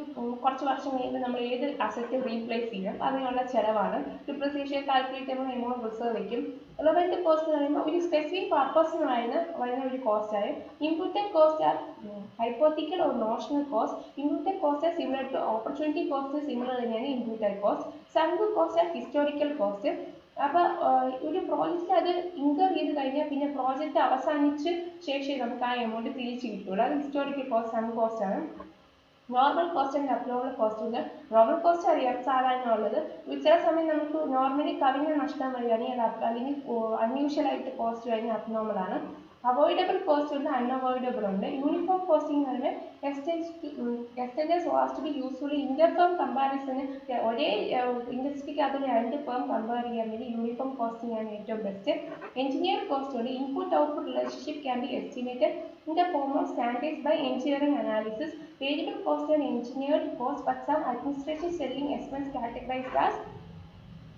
Speaker 1: കുറച്ച് വർഷം കഴിയുമ്പോൾ നമ്മൾ ഏത് അസറ്റ് റീപ്ലേസ് ചെയ്യും അതിനുള്ള ചിലവാണ്. ഡിപ്രിസിയേഷൻ കാൽക്കുലേറ്റ് ചെയ്യുമ്പോൾ എമൗണ്ട് റിസർവ് വയ്ക്കും. റിലവന്റ് കോസ്റ്റ് എന്ന് പറയുമ്പോൾ ഒരു സ്പെസിഫിക് പർപ്പസിന് വരുന്ന ഒരു കോസ്റ്റ് ആണ്. Imputed cost are hypothetical or notional cost. Imputed cost similar to opportunity cost, similar തന്നെയാണ് imputed cost. Sunk cost are historical cost. അപ്പോൾ ഒരു പ്രോജക്റ്റ് അത് ഇൻകർ ചെയ്ത് കഴിഞ്ഞാൽ പിന്നെ പ്രോജക്റ്റ് അവസാനിച്ച് ശേഷം നമുക്ക് ആ എമൗണ്ട് തിരിച്ച് കിട്ടുള്ളൂ. അത് ഹിസ്റ്റോറിക്കൽ കോസ്റ്റ്, സങ്ക് കോസ്റ്റ് ആണ്. Normal cost and abnormal cost ഉണ്ട്. നോർമൽ കോസ്റ്റ് അറിയാം സാധാരണ ഉള്ളത്. ചില സമയം നമുക്ക് നോർമലി കവിഞ്ഞ നഷ്ടം വരികയാണെങ്കിൽ അത് അല്ലെങ്കിൽ അൺയൂഷ്വൽ ആയിട്ട് കോസ്റ്റ് കഴിഞ്ഞാൽ അബ്നോർമൽ ആണ്. അവോയ്ഡബിൾ കോസ്റ്റ് ഉണ്ട്, അൺഅവോയ്ഡബിൾ ഉണ്ട്. യൂണിഫോം കോസ്റ്റിംഗ് എന്ന് പറയുമ്പോൾ extenders was to be usefully inter firm കമ്പാരിസന് ഒരേ ഇൻഡസ്ട്രിക്ക് അത് 2 ഫേം കമ്പയർ ചെയ്യാൻ വേണ്ടി യൂണിഫോം കോസ്റ്റിംഗ് ആണ് ഏറ്റവും ബെസ്റ്റ്. എഞ്ചിനീയർ കോസ്റ്റ് ഉണ്ട്. Input output relationship can be estimated in the form of standards by engineering analysis. Variable cost and engineered cost, but some administration selling expense categorized as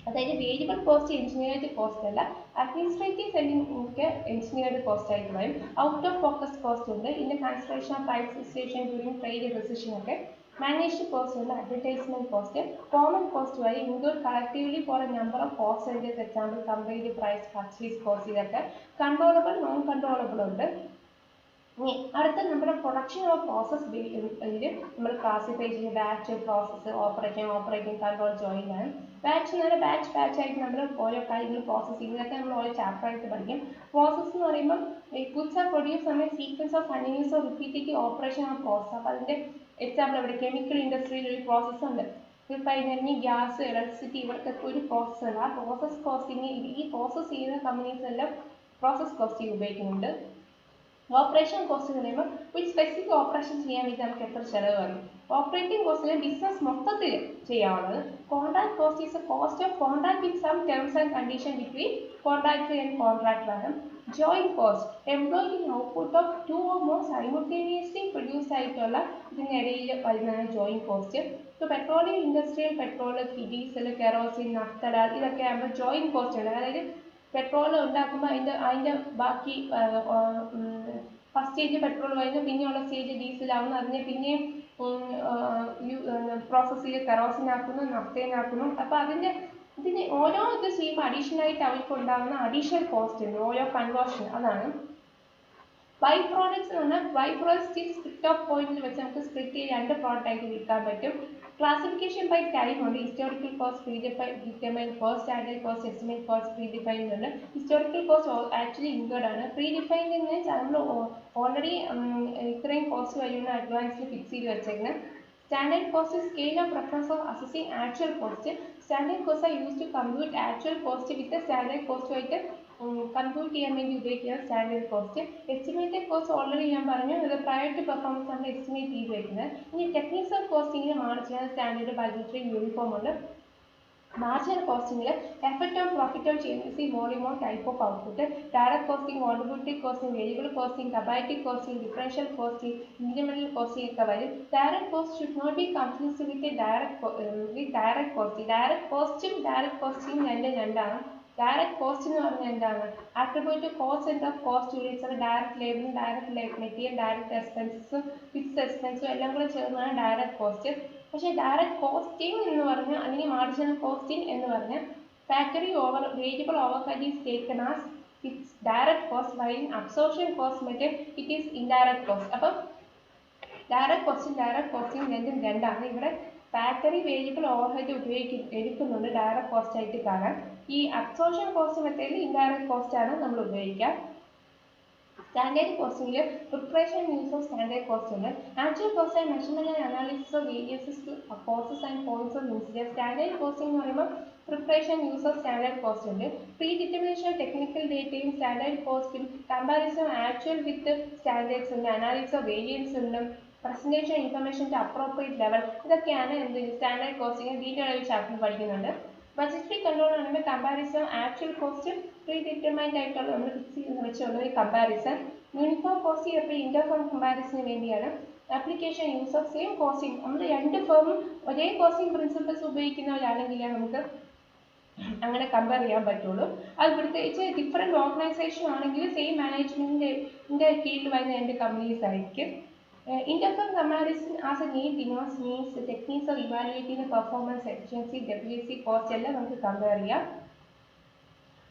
Speaker 1: അതായത് വേരിയബിൾ കോസ്റ്റ് എഞ്ചിനീയർഡ് കോസ്റ്റ് അല്ല, അഡ്മിനിസ്ട്രേറ്റീവ് സെല്ലിംഗ് എഞ്ചിനീയർഡ് കോസ്റ്റ് ആയിട്ട് വരും. ഔട്ട് ഓഫ് ഫോക്കസ് കോസ്റ്റ് ഉണ്ട്. ഇതിന്റെ consideration of price fixation during trade recession ഒക്കെ. മാനേജ്ഡ് കോസ്റ്റ് ഉണ്ട്. Advertisement cost. കോമൺ കോസ്റ്റ് വഴി include collectively for a number of cost centres, example company price, purchase cost. ഇതൊക്കെ കൺട്രോളബിൾ നോൺ കൺട്രോളബിൾ ഉണ്ട്. അടുത്ത നമ്മുടെ പ്രൊഡക്ഷൻ ഓഫ് പ്രോസസ് നമ്മൾ ക്ലാസിഫൈ ചെയ്യുന്ന batch, process, operating control, join ആണ്. ബാച്ച് എന്ന് പറഞ്ഞാൽ ബാച്ച് ആയിട്ട് നമ്മൾ ഓരോ കാര്യങ്ങൾ പ്രോസസ് ചെയ്യുന്നതൊക്കെ നമ്മൾ ഓരോ ചാപ്റ്റർ ആയിട്ട് പഠിക്കും. പ്രോസസ്സ് എന്ന് പറയുമ്പോൾ ഗുഡ്സ് ആർ പ്രൊഡ്യൂസ് നമ്മൾ sequence of continuous or repetitive operation of process. അപ്പോൾ അതിൻ്റെ എക്സാമ്പിൾ ഇവിടെ കെമിക്കൽ ഇൻഡസ്ട്രിയിൽ ഒരു പ്രോസസ്സ് ഉണ്ട്. റിഫൈനറി, ഗ്യാസ്, ഇലക്ട്രിസിറ്റി, ഇവർക്കൊക്കെ ഒരു പ്രോസസ്സ് ഉണ്ട്. ആ പ്രോസസ് കോസ്റ്റിംഗ് ഈ പ്രോസസ്സ് ചെയ്യുന്ന കമ്പനീസ് എല്ലാം പ്രോസസ് കോസ്റ്റിംഗ് ഉപയോഗിക്കുന്നുണ്ട്. ഓപ്പറേഷൻ കോസ്റ്റ് എന്ന് പറയുമ്പോൾ ഒരു സ്പെസിഫിക് ഓപ്പറേഷൻ ചെയ്യാൻ വേണ്ടി നമുക്ക് എത്ര ചിലവ് വരും. ഓപ്പറേറ്റിംഗ് കോസ്റ്റിന് ബിസിനസ് മൊത്തത്തിൽ ചെയ്യാവുന്നത്. Contract cost is a cost of contract with some terms and condition between contractor and contractor ആണ്. Joint cost employee in output of 2 or more simultaneously produce ആയിട്ടുള്ള ഇതിനിടയിൽ വരുന്നതാണ് ജോയിന്റ് കോസ്റ്റ്. ഇപ്പോൾ പെട്രോളിയം ഇൻഡസ്ട്രിയിൽ പെട്രോൾ, ഡീസൽ, കെറോസിൻ, നഫ്തലാൽ ഇതൊക്കെ ആകുമ്പോൾ ജോയിന്റ് കോസ്റ്റ് ഉണ്ട്. അതായത് പെട്രോൾ ഉണ്ടാക്കുമ്പോൾ അതിൻ്റെ ബാക്കി ഫസ്റ്റ് സ്റ്റേജ് പെട്രോൾ കഴിഞ്ഞ് പിന്നെയുള്ള സ്റ്റേജ് ഡീസലാവുന്നു. അതിനെ പിന്നെയും പ്രോസസ് ചെയ്ത് കെറോസിനാക്കുന്നു, നഫ്തേനാക്കുന്നു. അപ്പോൾ ഇതിന് ഓരോ ഇത് ചെയ്യുമ്പോൾ അഡീഷണൽ ആയിട്ട് അവർക്ക് ഉണ്ടാകുന്ന അഡീഷണൽ കോസ്റ്റ് ഉണ്ട്, ഓരോ കൺവേർഷൻ. അതാണ് ബൈ പ്രോഡക്ട്സ് എന്ന് പറഞ്ഞാൽ ബൈ പ്രോഡക്ട്സ് സ്പ്ലിറ്റ് ഓഫ് പോയിന്റിൽ വെച്ച് നമുക്ക് സ്പ്ലിറ്റ് ചെയ്ത് 2 പ്രോഡക്റ്റ് ആയിട്ട് വിൽക്കാൻ പറ്റും. ക്ലാസിഫിക്കേഷൻ ബൈ ടൈം ഉണ്ട്. Historical cost, predefined cost, standard cost, estimate cost, predefined ഉണ്ട്. ഹിസ്റ്റോറിക്കൽ കോസ്റ്റ് ആക്ച്വലി ഇൻക്ലൂഡ് ആണ്. പ്രീഡിഫൈൻഡ് എന്ന് വെച്ചാൽ നമ്മൾ ഓൾറെഡി ഇത്രയും കോസ്റ്റ് കഴിയുന്ന അഡ്വാൻസിൽ ഫിക്സ് ചെയ്ത് വെച്ചേക്കുന്നത്. Standard cost scale of reference of assessing actual cost. Standard cost are use to compute actual cost with standard കോസ്റ്റുമായിട്ട് കമ്പ്യൂട്ട് ചെയ്യാൻ വേണ്ടി ഉപയോഗിക്കുന്ന standard cost. Estimated cost already ഞാൻ പറഞ്ഞു, ഇത് പ്രയർ ടു പെർഫോമൻസ് ആണ് എസ്റ്റിമേറ്റ് ചെയ്ത് വെക്കുന്നത്. ഇനി ടെക്നിക്സ് ഓഫ് കോസ്റ്റിംഗിന് മാർജിനൽ, സ്റ്റാൻഡേർഡ്, ബഡ്ജറ്ററി, യൂണിഫോം ഉണ്ട്. Marginal costing effect on profit or changes in volume or type of output. Direct costing, contributive costing, variable costing, comparative costing, differential costing, incremental costing. Direct cost should not be confused with a direct costing. Direct costing direct cost എന്ന് പറഞ്ഞാൽ എന്താണ് attribute cost and of cost units direct labor, direct material, direct expenses, fixed expenses എല്ലാം കൂടെ ചേർന്നാണ് direct cost. പക്ഷേ direct costing എന്ന് പറഞ്ഞാൽ അല്ലെങ്കിൽ marginal costing എന്ന് പറഞ്ഞാൽ factory variable overhead is taken as its direct cost while absorption cost method it is indirect cost. അപ്പം direct costing രണ്ടാണ് ഇവിടെ ഫാക്ടറി വേരിയബിൾ ഓവർഹെഡ് എടുക്കുന്നുണ്ട് ഡയറക്റ്റ് കോസ്റ്റ് ആയിട്ട് കാണാൻ. ഈ അബ്സോർപ്ഷൻ കോസ്റ്റ് മെത്തേഡിൽ ഇൻഡയറക്റ്റ് കോസ്റ്റ് ആണ് നമ്മൾ ഉപയോഗിക്കുക. സ്റ്റാൻഡേർഡ് കോസ്റ്റിംഗിൽ preparation use of standard cost ഉണ്ട്. Actual cost and measurement and analysis of variances to costs and points of incidence. Standard costing എന്ന് പറയുമ്പോൾ preparation use of standard cost ഉണ്ട്. പ്രീ ഡിറ്റർമിനേഷൻ ഓഫ് ടെക്നിക്കൽ ഡേറ്റയും സ്റ്റാൻഡേർഡ് കോസ്റ്റും, കമ്പാരിസൺ ആക്ച്വൽ വിത്ത് സ്റ്റാൻഡേർഡ്സ് ഉണ്ട്, അനാലിസിസ് ഓഫ് വേരിയൻസ് ഉണ്ട്, presentation information to appropriate level. ഇതൊക്കെയാണ് എന്ത് സ്റ്റാൻഡേർഡ് കോസ്റ്റിംഗ് ഡീറ്റെയിൽ ആയി ചാപ്റ്റർ പഠിക്കുന്നുണ്ട്. ബഡ്ജറ്ററി കൺട്രോൾ ആണെങ്കിൽ comparison actual cost predetermined ആയിട്ടുള്ള നമ്മൾ ഫിക്സ് ചെയ്യുന്ന വെച്ചുള്ള ഒരു കമ്പാരിസൺ. യൂണിഫോം കോസ്റ്റ് എപ്പോഴും ഇന്റർഫേം കമ്പാരിസണിന് വേണ്ടിയാണ്. Application use of same costing നമ്മൾ രണ്ട് ഫേമും ഒരേ കോസ്റ്റിംഗ് പ്രിൻസിപ്പിൾസ് ഉപയോഗിക്കുന്നവരാണെങ്കിൽ നമുക്ക് അങ്ങനെ കമ്പയർ ചെയ്യാൻ പറ്റുള്ളൂ. അത് പ്രത്യേകിച്ച് ഡിഫറെൻറ്റ് ഓർഗനൈസേഷൻ ആണെങ്കിൽ സെയിം മാനേജ്മെന്റിന്റെ കീഴിൽ വരുന്ന രണ്ട് കമ്പനീസ് ആയിരിക്കും. Interfirm comparison as a need denotes means the techniques of evaluating the performance, efficiency, WC, cost എല്ലാം നമുക്ക് കമ്പയർ ചെയ്യാം.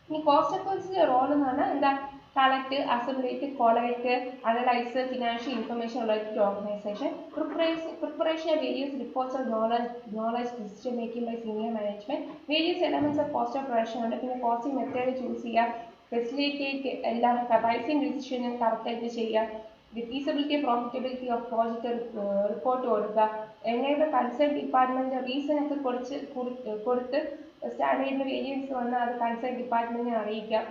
Speaker 1: ഇനി കോസ്റ്റ് അക്കൗണ്ട്സിന്റെ റോൾ എന്ന് പറഞ്ഞാൽ എന്താ collect, assemble, collect, analyse financial information related to organisation. Preparation of various reports of knowledge decision making by senior management. Various elements of cost of production ഉണ്ട്. പിന്നെ കോസ്റ്റിംഗ് മെത്തേഡ് ചൂസ് ചെയ്യുക, ഫെസിലിറ്റേറ്റ് എല്ലാം പ്രൈസിംഗ് ഡിസിഷൻ കറക്റ്റ് ആയിട്ട് ചെയ്യുക, feasibility profitability of project report കൊടുക്കുക, എങ്ങനെയുള്ള കൺസേൺ ഡിപ്പാർട്ട്മെന്റ് റീസൺ ഒക്കെ കൊടുത്ത് സ്റ്റാൻഡേർഡിന് വേരിയൻസ് വന്നാൽ അത് കൺസേൺ ഡിപ്പാർട്ട്മെന്റിനെ അറിയിക്കുക.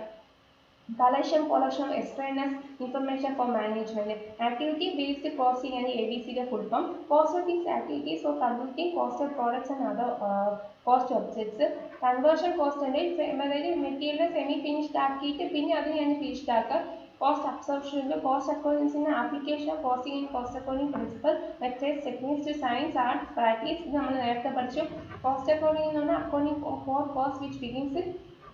Speaker 1: collection of extraneous information for management. Activity based costing and ABCയുടെ full form. Cost of these activities for computing cost of products and other cost objects. Conversion cost അതായത് മെറ്റീരിയൽ സെമി ഫിനിഷ്ഡ് ആക്കിയിട്ട് പിന്നെ അത് ഞാൻ ഫിനിഷ്ഡ് ആക്കുക. Cost absorption, cost accounting in application of costing and cost accounting principle, methods, techniques to science, art, practice. നമ്മൾ നേരത്തെ പഠിച്ചു. Cost accounting എന്ന് പറഞ്ഞാൽ accounting for cost which begins with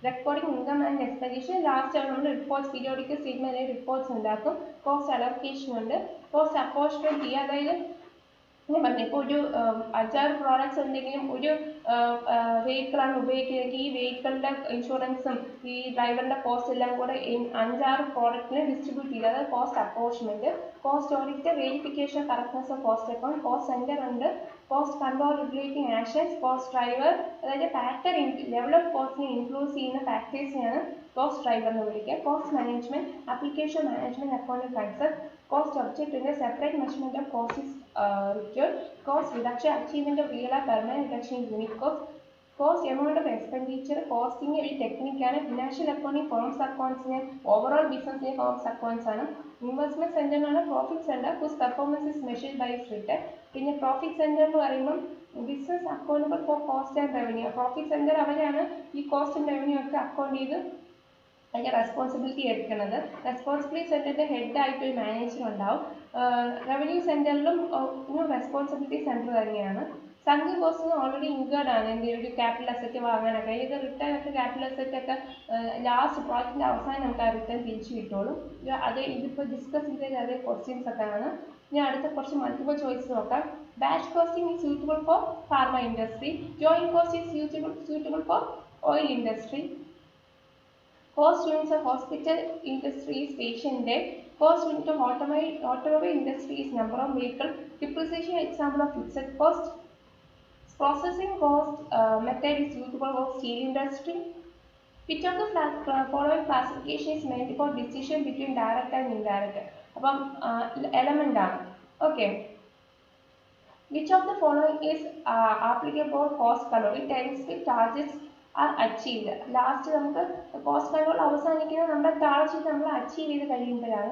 Speaker 1: recording income and expenditure. Last ആണ് നമ്മൾ റിപ്പോർട്ട്സ് പീരിയോഡിക്കൽ സ്റ്റേറ്റ്മെന്റ് റിപ്പോർട്ട്സ് ഉണ്ടാക്കും. കോസ്റ്റ് അലോക്കേഷൻ ഉണ്ട്. കോസ്റ്റ് അപ്പോർച്ച്മെന്റ് ചെയ്യുക, അതായത് ഞാൻ പറഞ്ഞു ഇപ്പോൾ ഒരു 5-6 പ്രോഡക്ട്സ് ഉണ്ടെങ്കിലും ഒരു വെഹിക്കിളാണ് ഉപയോഗിക്കുന്നതെങ്കിൽ ഈ വെഹിക്കിളിൻ്റെ ഇൻഷുറൻസും ഈ ഡ്രൈവറിൻ്റെ കോസ്റ്റ് എല്ലാം കൂടെ 5-6 പ്രോഡക്റ്റിനെ ഡിസ്ട്രിബ്യൂട്ട് ചെയ്യുക, അതായത് cost apportionment. Cost audit, verification correctness of cost account. Cost centre ഉണ്ട്. Cost control regulating actions. Cost driver, അതായത് ഫാക്ടർ ലെവൽ ഓഫ് കോസ്റ്റിനെ ഇൻഫ്ലുവൻസ് ചെയ്യുന്ന ഫാക്ടേഴ്സിനെയാണ് കോസ്റ്റ് ഡ്രൈവർ എന്ന് വിളിക്കുക. Cost management, application management accounting concept. Cost object in a separate measurement of cost is required. Cost reduction, achievement of real or permanent reduction in unit cost. Cost amount of expenditure, costing a technique and financial accounting forms accounts in overall business forms accounts ആണ്. Investment center ആണ് profit center whose performance is measured by its return. പിന്നെ profit center എന്ന് പറയുമ്പോൾ business accountable for cost and revenue. Profit center അവരാണ് ഈ cost and revenue ഒക്കെ അക്കൗണ്ട് ചെയ്ത് അതിൻ്റെ റെസ്പോൺസിബിലിറ്റി എടുക്കുന്നത്. റെസ്പോൺസിബിലിറ്റി സെന്ററിന്റെ ഹെഡ് ആയിട്ട് ഒരു മാനേജർ ഉണ്ടാവും. റവന്യൂ സെന്ററിലും റെസ്പോൺസിബിലിറ്റി സെന്റർ തന്നെയാണ്. സങ്ക് കോസ്റ്റ് ഓൾറെഡി ഇൻകേർഡ് ആണ് എന്തെങ്കിലും ഒരു ക്യാപിറ്റൽ അസറ്റ് വാങ്ങാനൊക്കെ. ഇത് റിട്ടേൺ ഒക്കെ ക്യാപിറ്റൽ അസറ്റ് ഒക്കെ ലാസ്റ്റ് പ്രോജക്റ്റിന്റെ അവസാനം നമുക്ക് ആ റിട്ടേൺ തിരിച്ചു കിട്ടുള്ളൂ. അത് ഇതിപ്പോൾ ഡിസ്കസ് ചെയ്ത അതേ ക്വസ്റ്റ്യൻസ് ഒക്കെ ആണ്. ഞാൻ അടുത്ത കുറച്ച് മൾട്ടിപ്പിൾ ചോയ്സ് നോക്കാം. Batch costing is suitable for pharma industry. Joint cost is suitable for oil industry. Cost units of hospital industry is patient day. Cost unit of automobile industry is number of vehicle. Depreciation example of fixed cost. Processing cost method is suitable for steel industry. Which of the following classification is meant for decision between direct and indirect? അപ്പം element ആണ്. Okay. Which of the following is applicable cost control? It ends with charges are achieved. Last നമുക്ക് കോസ്റ്റ് കൺട്രോൾ അവസാനിക്കുന്നത് നമ്മുടെ ടാർഗറ്റ് നമ്മൾ അച്ചീവ് ചെയ്ത് കഴിയുമ്പോഴാണ്.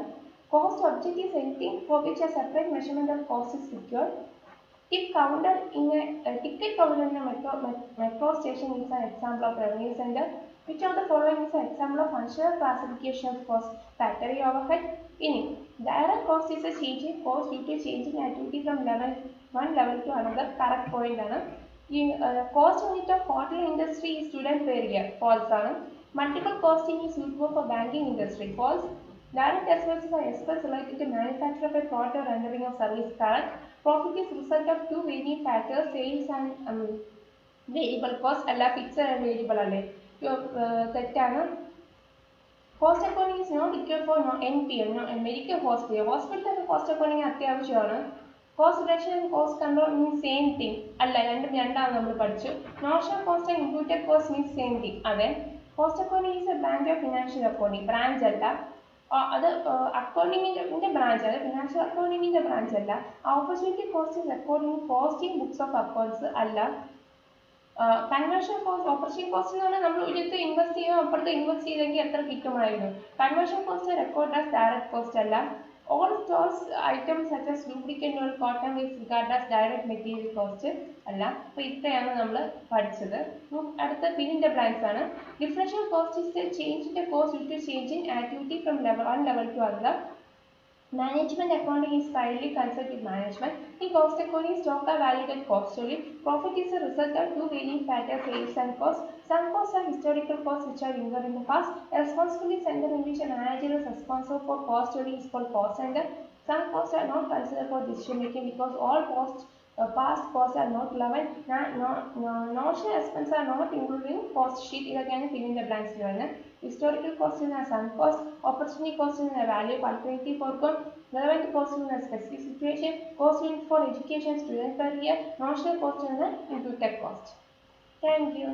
Speaker 1: Cost object is anything four which A separate measurement of cost is required. If counted in a ticket counter in a metro station is an example of revenue center, which of the following is an example of functional classification of cost? Factory overhead. Meaning, direct cost is a change in cost due to changing activity from one level to another. Correct point. Cost unit of hotel industry is student per year. False. Multiple costing is useful for banking industry. False. Direct expenses are expenses related to manufacture of a product or rendering of service. Correct. Profit is result of two varying factors, sales and variable cost. അല്ല fixed and variable അല്ലേ തെറ്റാണ്. Cost accounting is not equal for NPM, medical hospital. Hospital cost accounting അത്യാവശ്യമാണ്. Cost reduction and cost control means same thing. അല്ല രണ്ടും രണ്ടാണ് നമ്മൾ പഠിച്ചു. Notional cost and imputed cost means same thing. അതെ. Cost accounting is a branch of financial accounting. Branch അല്ല. അത് അക്കൗണ്ടിങ്ങിന്റെ ബ്രാഞ്ച് ആണ്. ഫിനാൻഷ്യൽ അക്കൗണ്ടിങ്ങിന്റെ ബ്രാഞ്ച് അല്ല. Opportunity cost is accounting cost in books of accounts അല്ല. കൺവേർഷൻ കോസ്റ്റ് ഓപ്പർച്യൂണിറ്റി കോസ്റ്റ് എന്ന് പറഞ്ഞാൽ നമ്മൾ ഒരിടത്ത് ഇൻവെസ്റ്റ് ചെയ്യുമ്പോൾ അപ്പുറത്ത് ഇൻവെസ്റ്റ് ചെയ്തെങ്കിൽ എത്ര കിട്ടുമായിരുന്നു. Conversion cost record as direct cost അല്ല. All stores items such as lubricant or cotton is regarded as direct material cost അല്ല. അപ്പോൾ ഇത്രയാണ് നമ്മൾ പഠിച്ചത്. അടുത്ത fill in the blanks ആണ്. Differential cost is the change in the cost due to change in activity from one level to another. Management accounting is primarily concerned with management. In cost accounting, stock are valued at cost only. Profit is a result of two varying factors, sales and cost. Some costs are historical costs which are incurred in the past. A responsibility center in which a manager is responsible for cost only is called cost center. Some costs are not considered for decision making because all past costs are not relevant. Notional expenses are not included in cost sheet. ഇതൊക്കെയാണ് fill in the blanks വരുന്നത്. Historical cost in a sunk cost, opportunity cost in a value calculated for relevant cost in a specific situation, cost unit for education student per year, notional cost in the imputed cost. Thank you.